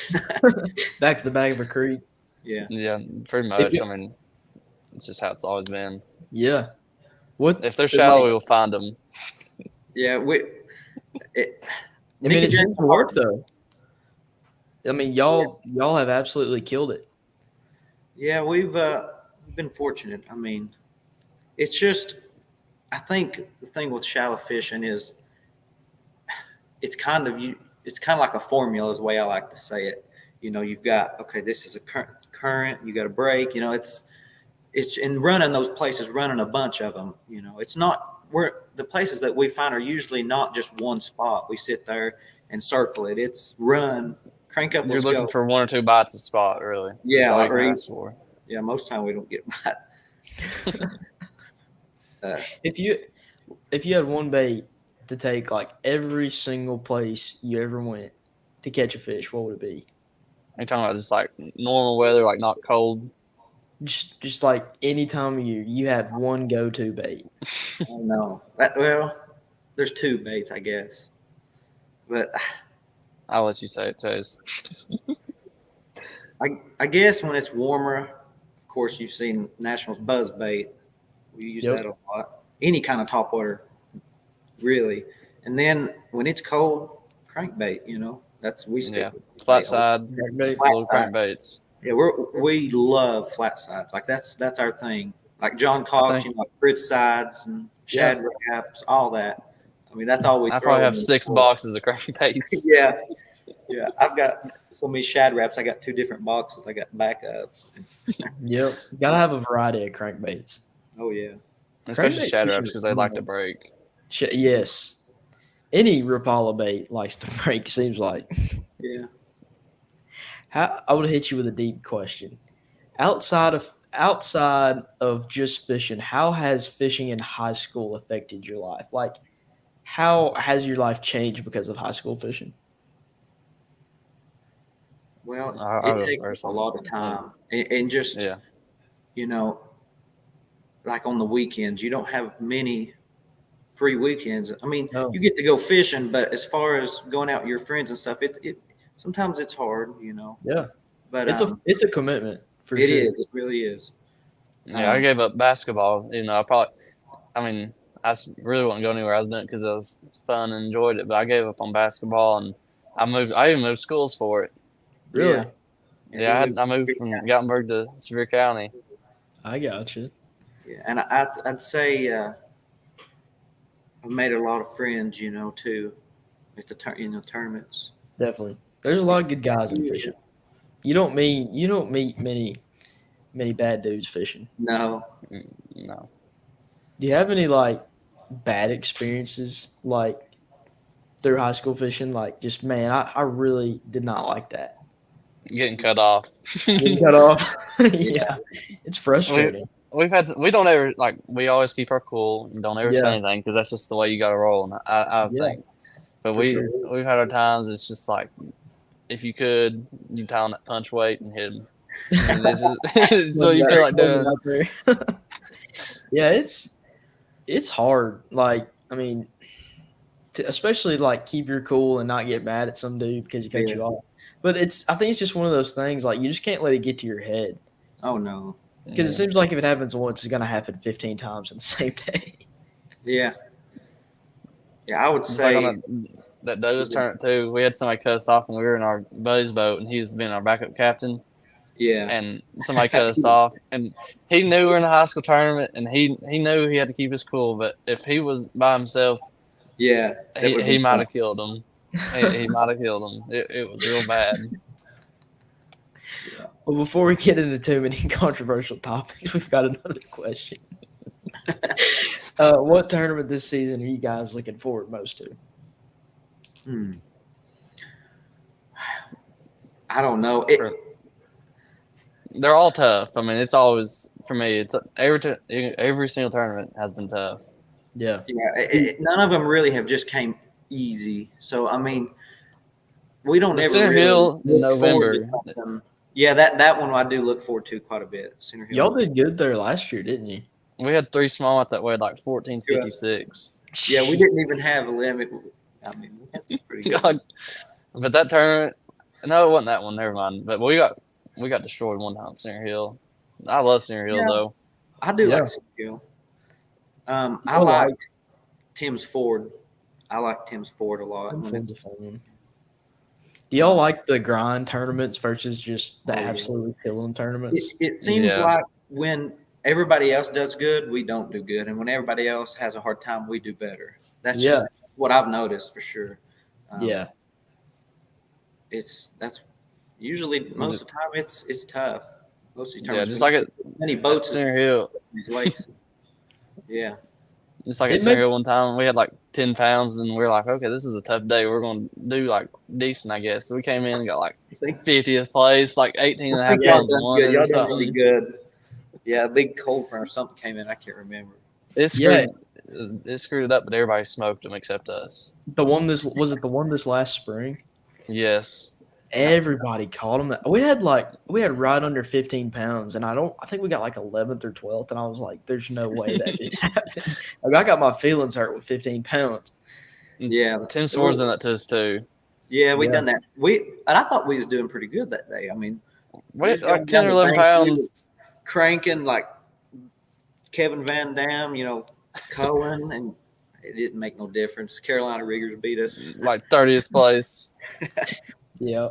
A: Back to the back of a creek.
C: Yeah.
B: Yeah, pretty much. I mean, it's just how it's always been.
A: Yeah. What
B: If they're shallow, we'll find them.
C: Yeah,
A: it seems to work though. I mean, y'all have absolutely killed it.
C: Yeah, we've been fortunate. I mean, it's just, I think the thing with shallow fishing is it's kind of like a formula is the way I like to say it. You've got, okay, this is a current, you got a break, it's in running those places, running a bunch of them, it's not the places that we find are usually not just one spot. We sit there and circle it. It's run, crank up.
B: You're looking for one or two bites a spot, really.
C: Yeah.
B: That's all you can ask for.
C: Yeah. Most time we don't get bite.
A: If you had one bait to take like every single place you ever went to catch a fish, what would it be?
B: Are you talking about just like normal weather, like not cold?
A: Just like any time of year, you had one go-to bait.
C: Oh, no. Well, there's two baits, I guess. But
B: I'll let you say it, Chase.
C: I guess when it's warmer, of course, you've seen Nationals buzz bait. We use that a lot. Any kind of topwater, really. And then when it's cold, crankbait. That's we stick with
B: flat side, little crankbaits.
C: Yeah, we love flat sides. Like that's our thing. Like John Cox, like Fritz sides and shad wraps, all that. I mean, that's all we.
B: I probably have 6 boxes of crankbaits.
C: Yeah. I've got so many shad wraps. I got 2 different boxes. I got backups.
A: Yep, gotta have a variety of crankbaits.
C: Oh yeah,
B: especially shad wraps because they like to break.
A: Yes, any Rapala bait likes to break. Seems like.
C: Yeah.
A: I would hit you with a deep question. Outside of just fishing, how has fishing in high school affected your life? Like, how has your life changed because of high school fishing?
C: Well, it takes a lot of time, and just like on the weekends, you don't have many free weekends. I mean, you get to go fishing, but as far as going out with your friends and stuff, it sometimes it's hard,
A: Yeah,
C: but
A: it's a commitment for sure.
C: It is. It really is.
B: Yeah, I gave up basketball. I really wasn't going anywhere. I was doing it because it was fun and enjoyed it. But I gave up on basketball, and I even moved schools for it.
A: Really?
B: Yeah, I moved from Gatlinburg to Sevier County.
A: I got you.
C: Yeah, and I'd say I've made a lot of friends, too, at the tournaments.
A: Definitely, there's a lot of good guys in fishing. You don't meet many bad dudes fishing.
C: No.
B: No.
A: Do you have any like bad experiences like through high school fishing? Like, just man, I really did not like that.
B: Getting cut off.
A: Yeah, it's frustrating.
B: We don't ever we always keep our cool and don't ever say anything because that's just the way you got to roll. And I think, but we've had our times. It's just like if you could, you tie on that punch weight and hit him. So you feel like doing.
A: Yeah, it's hard. Like, I mean, especially like keep your cool and not get mad at some dude because he cut you off. But I think it's just one of those things, like, you just can't let it get to your head.
C: Oh, no.
A: Because it seems like if it happens once, it's going to happen 15 times in the same day.
C: Yeah. Yeah, I would say.
B: Like on that Douglas tournament, too, we had somebody cut us off when we were in our buddy's boat, and he's been our backup captain.
C: Yeah.
B: And somebody cut us off. And he knew we were in a high school tournament, and he knew he had to keep his cool. But if he was by himself, he might have killed him. He might have killed him. It was real bad.
A: Yeah. Well, before we get into too many controversial topics, we've got another question. What tournament this season are you guys looking forward most to?
C: I don't know.
B: They're all tough. I mean, it's always, for me, it's every single tournament has been tough.
A: Yeah.
C: None of them really have just came easy. So, I mean, we don't ever
B: Center Hill in November.
C: Yeah, that one I do look forward to quite a bit. Center Hill.
A: Y'all did good there last year, didn't you?
B: We had 3 smallmouth that weighed like 1456.
C: Yeah, we didn't even have a limit. I mean, we had some pretty good.
B: But that tournament, no, it wasn't that one. Never mind. But we got destroyed one time at Center Hill. I love Center Hill though.
C: I do like Center Hill. I like Tim's Ford. I like Tim's Ford a lot.
A: Ford's a fun one. Do y'all like the grind tournaments versus just the absolutely killing tournaments?
C: It seems like when everybody else does good, we don't do good, and when everybody else has a hard time, we do better. That's just what I've noticed for sure. That's usually most of the time it's tough. Most of these tournaments,
B: just like it.
C: Many boats
B: at Center Hill.
C: These lakes. Yeah.
B: Just like at Center Hill one time, we had like 10 pounds, and we were like, okay, this is a tough day. We're going to do like decent, I guess. So we came in and got like 50th place, like 18 and a half pounds won or something.
C: Really good. Yeah, a big cold front or something came in. I can't remember.
B: It screwed it up, but everybody smoked them except us.
A: Was it the one this last spring?
B: Yes.
A: Everybody caught them. We had right under 15 pounds, and I think we got like 11th or 12th, and I was like, "There's no way that just happened." Like I got my feelings hurt with 15 pounds.
C: Yeah,
B: Tim Swords done that to us too.
C: Yeah, we done that. And I thought we was doing pretty good that day. I mean,
B: we like 10 or 11 pounds,
C: cranking like Kevin Van Dam, Cohen, and it didn't make no difference. Carolina riggers beat us
B: like 30th place.
A: Yeah.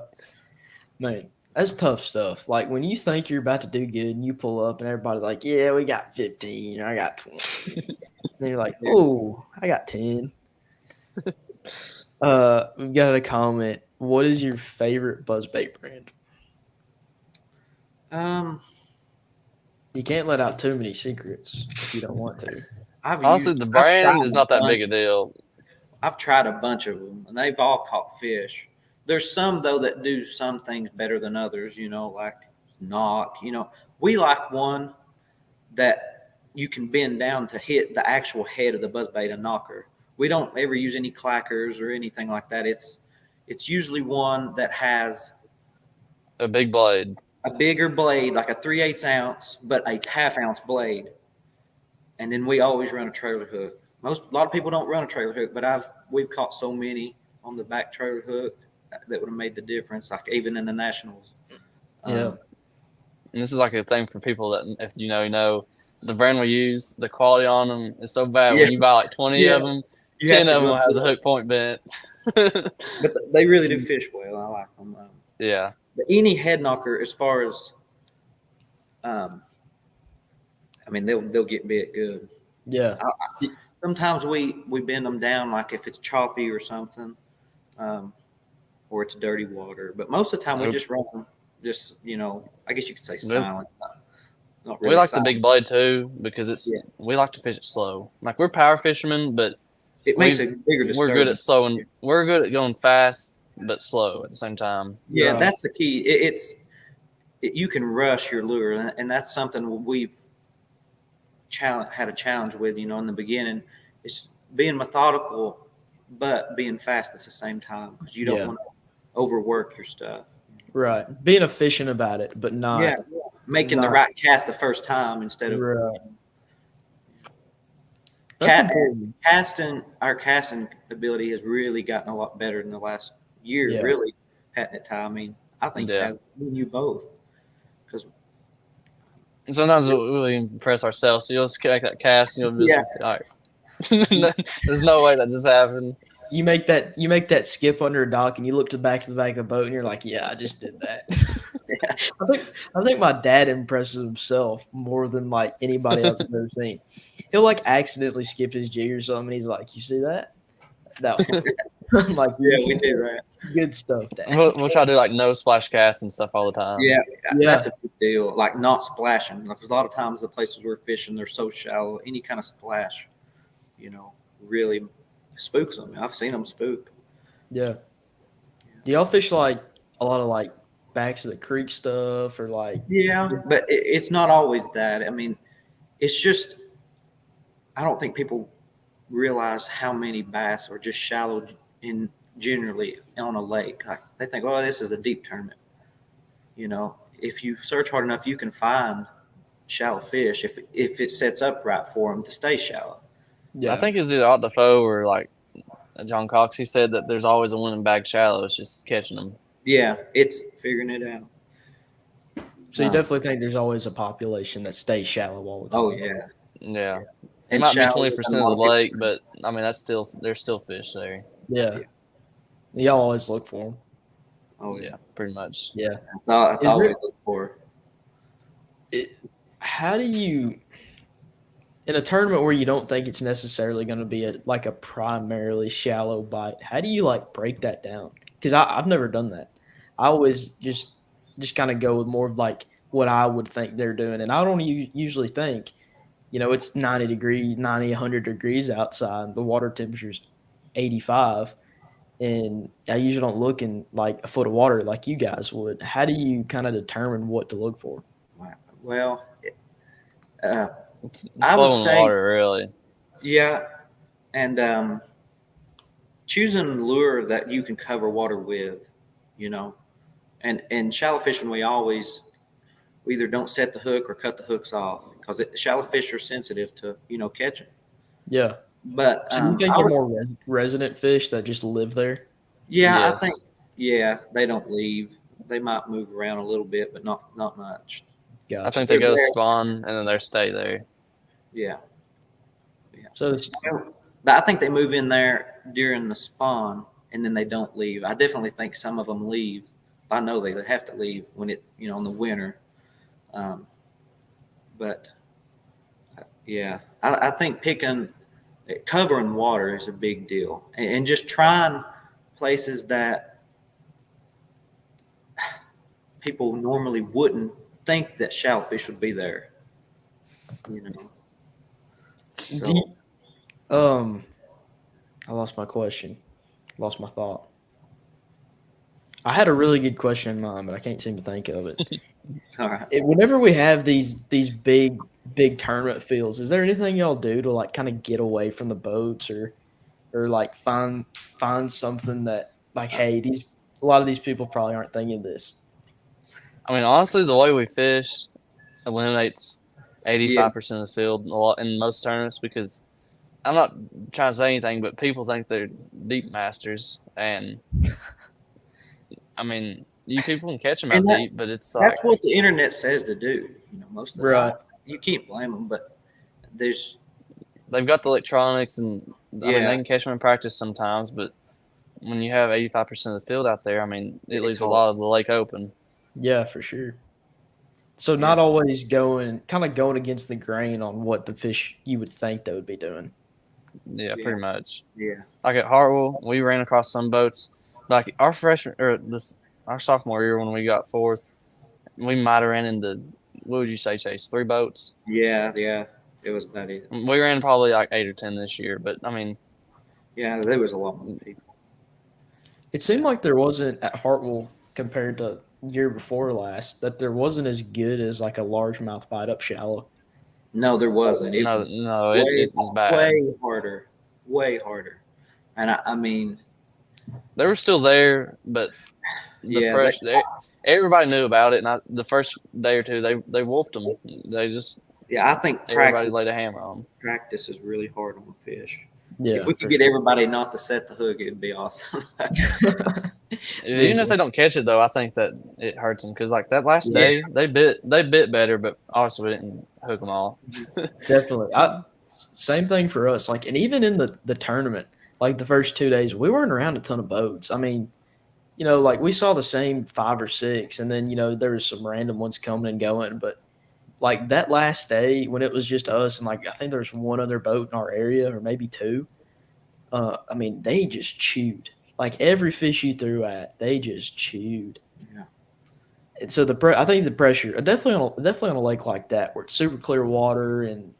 A: Man, that's tough stuff. Like when you think you're about to do good and you pull up and everybody's like, yeah, we got 15 or I got 20. Then you're like, oh, I got 10. We've got a comment. What is your favorite buzzbait brand? You can't let out too many secrets if you don't want to.
B: Honestly, the brand is not that big a deal.
C: I've tried a bunch of them, and they've all caught fish. There's some, though, that do some things better than others, like knock. We like one that you can bend down to hit the actual head of the buzzbait, a knocker. We don't ever use any clackers or anything like that. It's usually one that has
B: a big blade,
C: a bigger blade, like a 3/8 ounce, but a 1/2 ounce blade. And then we always run a trailer hook. A lot of people don't run a trailer hook, but we've caught so many on the back trailer hook that would have made the difference, like even in the nationals.
B: And this is like a thing for people that, if you know, the brand we use, the quality on them is so bad. When you buy like 20 of them, 10 of them will have the hook point bent.
C: But they really do fish well. I like them. But any head knocker, as far as, they'll get bit good.
A: Yeah.
C: Sometimes we bend them down, like if it's choppy or something, or it's dirty water. But most of the time we just run them, I guess you could say silent. Not really
B: we like
C: silent.
B: the big blade too because we like to fish it slow. Like we're power fishermen, but
C: it makes a bigger disturbance.
B: We're good at slow and we're good at going fast but slow at the same time.
C: Yeah, that's the key. You can rush your lure, and that's something we've had a challenge with, in the beginning. It's being methodical, but being fast at the same time because you don't want to overwork your stuff.
A: Right. Being efficient about it, but not
C: making the right cast the first time instead of casting. Our casting ability has really gotten a lot better in the last year. Really, at that time. I think it has you both. Because
B: sometimes we really impress ourselves. So you'll just make that cast, and you'll just all right. There's no way that just happened.
A: You make that skip under a dock, and you look to the back of the boat, and you're like, "Yeah, I just did that." I think my dad impresses himself more than like anybody else I've ever seen. He'll like accidentally skip his jig or something. He's like, "You see that? That one." I'm like,
C: yeah, we did right.
A: Good stuff, Dad.
B: We'll try to do like no splash casts and stuff all the time.
C: Yeah, that's a big deal. Like not splashing. Because a lot of times the places we're fishing, they're so shallow. Any kind of splash, really spooks them. I've seen them spook.
A: Yeah. Do y'all fish like a lot of like backs of the creek stuff or like?
C: Yeah, but it's not always that. I mean, it's just I don't think people realize how many bass are just shallow in generally on a lake. Like they think, oh, this is a deep tournament. If you search hard enough, you can find shallow fish if it sets up right for them to stay shallow.
B: Yeah, I think it's either out the foe or like John Cox. He said that there's always a winning bag shallow. It's just catching them.
C: Yeah, it's figuring it out.
A: So you definitely think there's always a population that stays shallow all the time.
C: Oh yeah,
B: yeah. It might be 20% of the lake, but I mean there's still fish there.
A: Yeah. Y'all always look for them.
B: Oh yeah, pretty much.
A: Yeah,
C: I always look for
A: it. How do you, in a tournament where you don't think it's necessarily going to be a primarily shallow bite, how do you like break that down? Because I've never done that. I always just kind of go with more of like what I would think they're doing, and I don't usually think, it's 90 degrees, 90, 100 degrees outside. The water temperature's 85. And I usually don't look in like a foot of water like you guys would. How do you kind of determine what to look for?
C: Well,
B: I would say water, really.
C: Yeah, and choosing lure that you can cover water with, and shallow fishing we either don't set the hook or cut the hooks off because shallow fish are sensitive to catching.
A: Yeah.
C: But
A: so you think they're more resident fish that just live there?
C: Yeah, yes. I think they don't leave. They might move around a little bit, but not much.
B: Gotcha. I think they go spawn and then they stay there.
C: Yeah.
A: So
C: but I think they move in there during the spawn and then they don't leave. I definitely think some of them leave. I know they have to leave when in the winter. But yeah, I think covering water is a big deal, and just trying places that people normally wouldn't think that shellfish would be there.
A: So, I lost my question. Lost my thought. I had a really good question in mind, but I can't seem to think of it.
C: All right.
A: Whenever we have these big tournament fields, is there anything y'all do to like kind of get away from the boats or like find something that like, hey, a lot of these people probably aren't thinking this?
B: I mean, honestly, the way we fish eliminates 85% of the field in most tournaments because I'm not trying to say anything, but people think they're deep masters, and I mean, you people can catch them out deep, but it's like
C: that's what the internet says to do. Most of the time, you can't blame them, but
B: they've got the electronics, and I mean, they can catch them in practice sometimes, but when you have 85% of the field out there, I mean, it leaves a lot of the lake open.
A: Yeah, for sure. So not always going against the grain on what the fish you would think they would be doing.
B: Yeah, pretty much.
C: Yeah.
B: Like at Hartwell, we ran across some boats. Like our sophomore year when we got fourth, we might have ran into, what would you say, Chase? 3 boats?
C: Yeah. It was about it.
B: We ran probably like 8 or 10 this year, but I mean.
C: Yeah, there was a lot more people.
A: It seemed like there wasn't at Hartwell compared to year before last, that there wasn't as good as like a largemouth bite up shallow.
C: No, there wasn't. It
B: was bad.
C: Way harder. And I mean,
B: they were still there, but everybody knew about it. And the first day or two, they whooped them. They just
C: I think
B: everybody laid a hammer on them.
C: Practice is really hard on fish.
A: Yeah,
C: if we could get everybody not to set the hook, it'd be awesome.
B: Even if they don't catch it, though, I think that it hurts them because, like that last day, they bit better, but obviously we didn't hook them all.
A: Definitely, same thing for us. Like, and even in the tournament, like the first 2 days, we weren't around a ton of boats. I mean, like we saw the same 5 or 6, and then there was some random ones coming and going, but. Like that last day when it was just us and like I think there was one other boat in our area or maybe 2. I mean, they just chewed. Like every fish you threw at, they just chewed.
C: Yeah.
A: And so I think the pressure definitely on a lake like that where it's super clear water and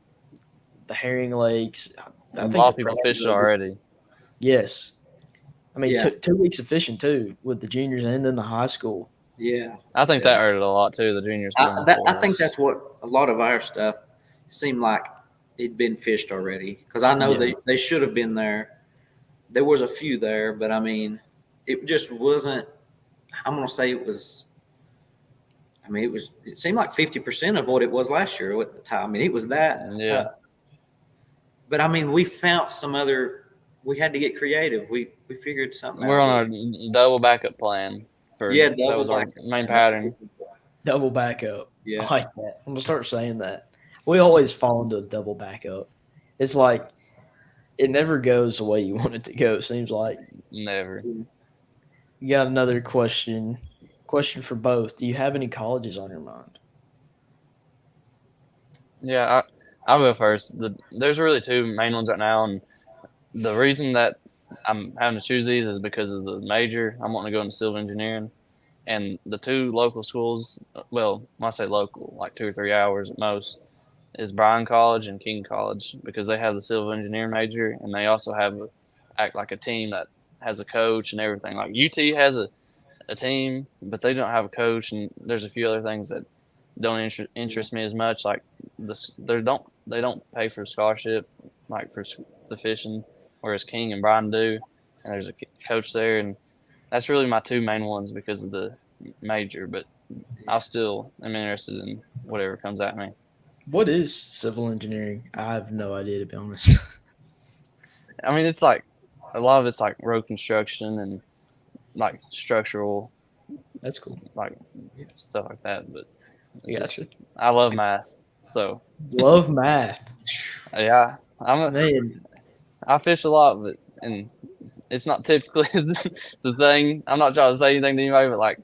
A: the herring lakes.
B: A lot of people fished already.
A: Yes. I mean, 2 weeks of fishing too with the juniors and then the high school.
C: Yeah,
B: I think that hurt it a lot too. The juniors.
C: I think that's what a lot of our stuff seemed like it'd been fished already because I know they should have been there. There was a few there, but I mean, it just wasn't. I'm gonna say it was. I mean, it seemed like 50% of what it was last year at the time. I mean, it was that tough. But I mean, we found some other. We had to get creative. We figured something.
B: We're on our double backup plan. That was our main pattern.
A: Double backup. Yeah. I like that. I'm going to start saying that. We always fall into a double backup. it's like it never goes the way you want it to go. It seems like.
B: Never.
A: You got another question. Question for both. Do you have any colleges on your mind?
B: Yeah, I'll go first. There's really two main ones right now, and the reason that I'm having to choose these is because of the major. I'm wanting to go into civil engineering, and the two local schools. Well, when I say local, like 2 or 3 hours at most, is Bryan College and King College because they have the civil engineering major, and they also act like a team that has a coach and everything. Like UT has a team, but they don't have a coach, and there's a few other things that don't interest me as much. Like they don't pay for scholarship like for the fishing, whereas King and Bryan do, and there's a coach there, and that's really my two main ones because of the major. But I still am interested in whatever comes at me.
A: What is civil engineering? I have no idea, to be honest.
B: I mean, it's like a lot of it's like road construction and like structural,
A: That's cool.
B: like stuff like that. But
A: Gotcha.
B: I love math, so
A: Love math.
B: yeah,
A: Man,
B: I fish a lot, and it's not typically the thing. I'm not trying to say anything to anybody, but like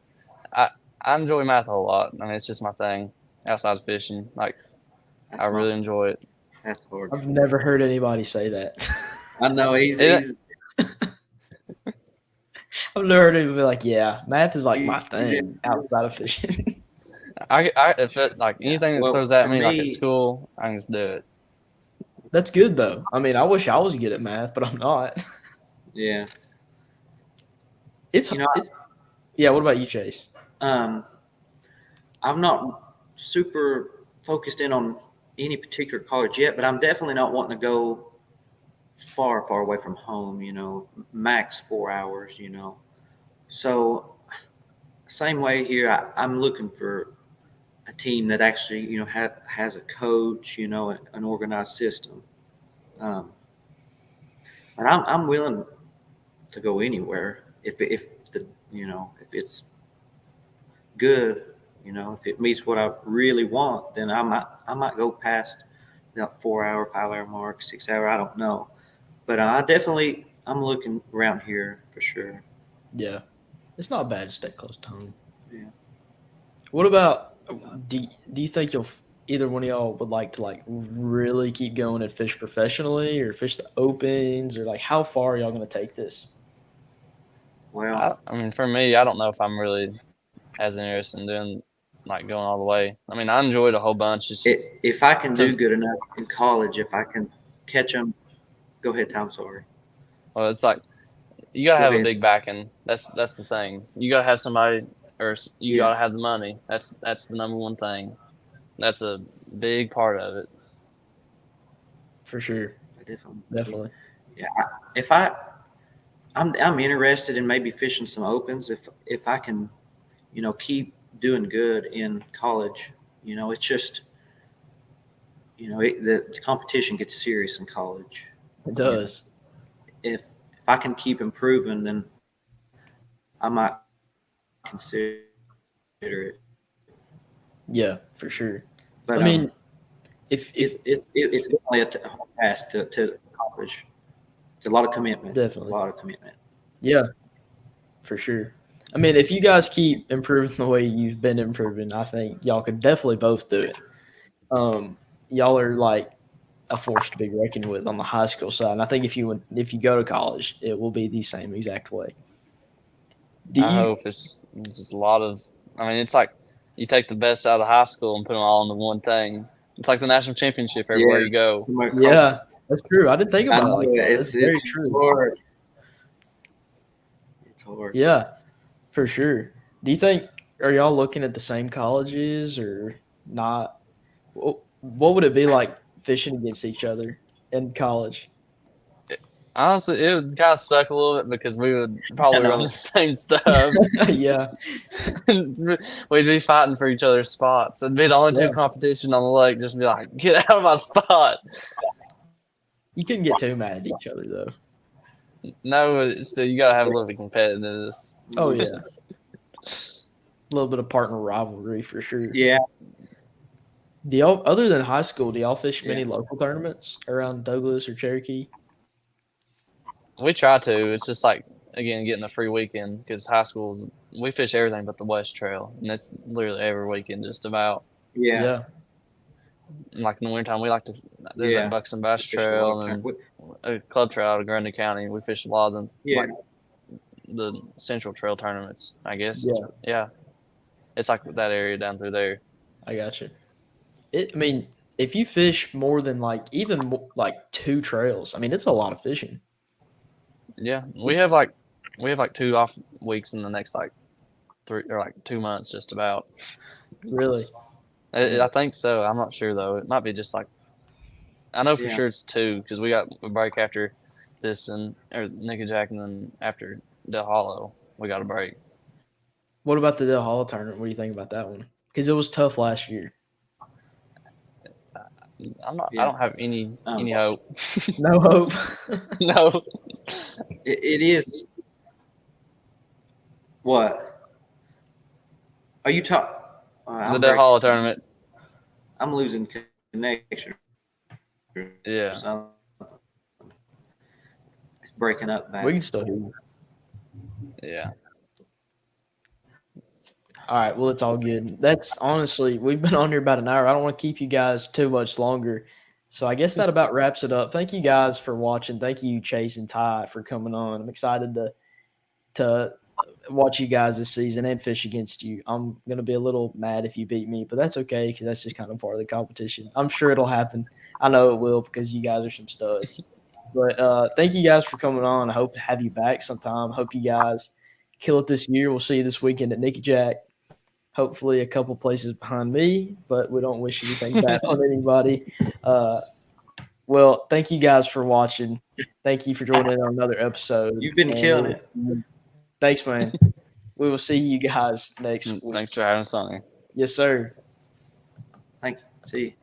B: I enjoy math a whole lot. I mean, it's just my thing outside of fishing. Like I really enjoy it.
C: That's hard.
A: I've never heard anybody say that.
C: I know he's
A: I've never heard anybody be like, yeah, math is like my thing outside of fishing.
B: If it like anything that throws at me like at school, I can just do it.
A: That's good though. I mean, I wish I was good at math, but I'm not.
C: Yeah.
A: Yeah. What about you, Chase?
C: I'm not super focused in on any particular college yet, but I'm definitely not wanting to go far away from home, max 4 hours, So same way here, I'm looking for a team that actually, has a coach, an organized system. And I'm willing to go anywhere if it's good, if it meets what I really want, then I might go past that 4 hour, 5 hour mark, 6 hour. I don't know, but I'm looking around here for sure.
A: Yeah, it's not bad to stay close to home.
C: Yeah.
A: What about do you think either one of y'all would like to like really keep going and fish professionally or fish the opens or like how far are y'all going to take this?
C: Well,
B: I mean, for me, I don't know if I'm really as interested in doing like going all the way. I mean, I enjoyed a whole bunch. It's just
C: if I can do good enough in college, if I can catch them, go ahead, Tom. Sorry.
B: Well, it's like you gotta have a big backing. That's the thing. You gotta have somebody, or you gotta have the money. That's the number one thing. That's a big part of it.
A: For sure. Definitely.
C: Yeah. I'm interested in maybe fishing some opens if I can, keep doing good in college. It's just, the competition gets serious in college.
A: It does.
C: If I can keep improving, then I might consider it.
A: Yeah, for sure.
C: But
A: I mean, if
C: it's definitely a hard task to accomplish. It's a lot of commitment.
A: Definitely.
C: A lot of commitment.
A: Yeah, for sure. I mean, if you guys keep improving the way you've been improving, I think y'all could definitely both do it. Y'all are like a force to be reckoned with on the high school side. And I think if you go to college, it will be the same exact way.
B: I hope it's just a lot of. I mean, it's like you take the best out of high school and put them all into one thing. It's like the national championship everywhere you go.
A: Yeah, that's true. I didn't think about it like that. It's very true.
C: Hard. It's hard.
A: Yeah, for sure. Do you think are y'all looking at the same colleges or not? What would it be like fishing against each other in college?
B: Honestly, it would kind of suck a little bit because we would probably run the same stuff.
A: Yeah.
B: We'd be fighting for each other's spots. It'd be the only two competition on the lake. Just be like, get out of my spot.
A: You couldn't get too mad at each other, though.
B: No, still, you got to have a little bit of competitiveness.
A: Oh, yeah. A little bit of partner rivalry for sure.
C: Yeah.
A: Do y'all, other than high school, do y'all fish
C: Yeah.
A: many local tournaments around Douglas or Cherokee?
B: We try to. It's just like again getting a free weekend because high schools we fish everything but the West Trail, and it's literally every weekend just about.
C: Yeah.
A: Yeah.
B: And like in the wintertime, we like to. There's
C: Yeah.
B: like Bucks and Bass
C: We fish a lot
B: Trail
C: of
B: and
C: time.
B: a club trail out of Grundy County. We fish a lot of them.
C: Yeah.
B: Like the Central Trail tournaments. I guess.
A: Yeah.
B: It's like that area down through there.
A: I got you. I mean, if you fish more than like like 2 trails, I mean, it's a lot of fishing.
B: Yeah, we have like 2 off weeks in the next like 3 or like 2 months, just about.
A: Really?
B: I think so. I'm not sure though. It might be just like I know for
C: Yeah.
B: sure it's 2 because we got a break after this or Nick and Jack, and then after Del Hollow we got a break.
A: What about the Del Hollow tournament? What do you think about that one? Because it was tough last year.
B: I'm not.
C: Yeah.
B: I don't have any hope.
A: No hope.
B: No.
C: It is. What? Are you talking?
B: The Del Hollow tournament.
C: I'm losing connection.
B: Yeah.
C: So it's breaking up back.
A: We can still hear you.
B: Yeah.
A: All right. Well, it's all good. That's honestly, we've been on here about an hour. I don't want to keep you guys too much longer. So I guess that about wraps it up. Thank you guys for watching. Thank you, Chase and Ty, for coming on. I'm excited to watch you guys this season and fish against you. I'm going to be a little mad if you beat me, but that's okay because that's just kind of part of the competition. I'm sure it'll happen. I know it will because you guys are some studs. But thank you guys for coming on. I hope to have you back sometime. Hope you guys kill it this year. We'll see you this weekend at Nicky Jack. Hopefully a couple places behind me, but we don't wish anything bad on anybody. Well, thank you guys for watching. Thank you for joining in on another episode.
C: You've been killing it.
A: Thanks, man. We will see you guys next week.
B: Thanks for having us on.
A: Yes, sir.
C: Thank you. See you.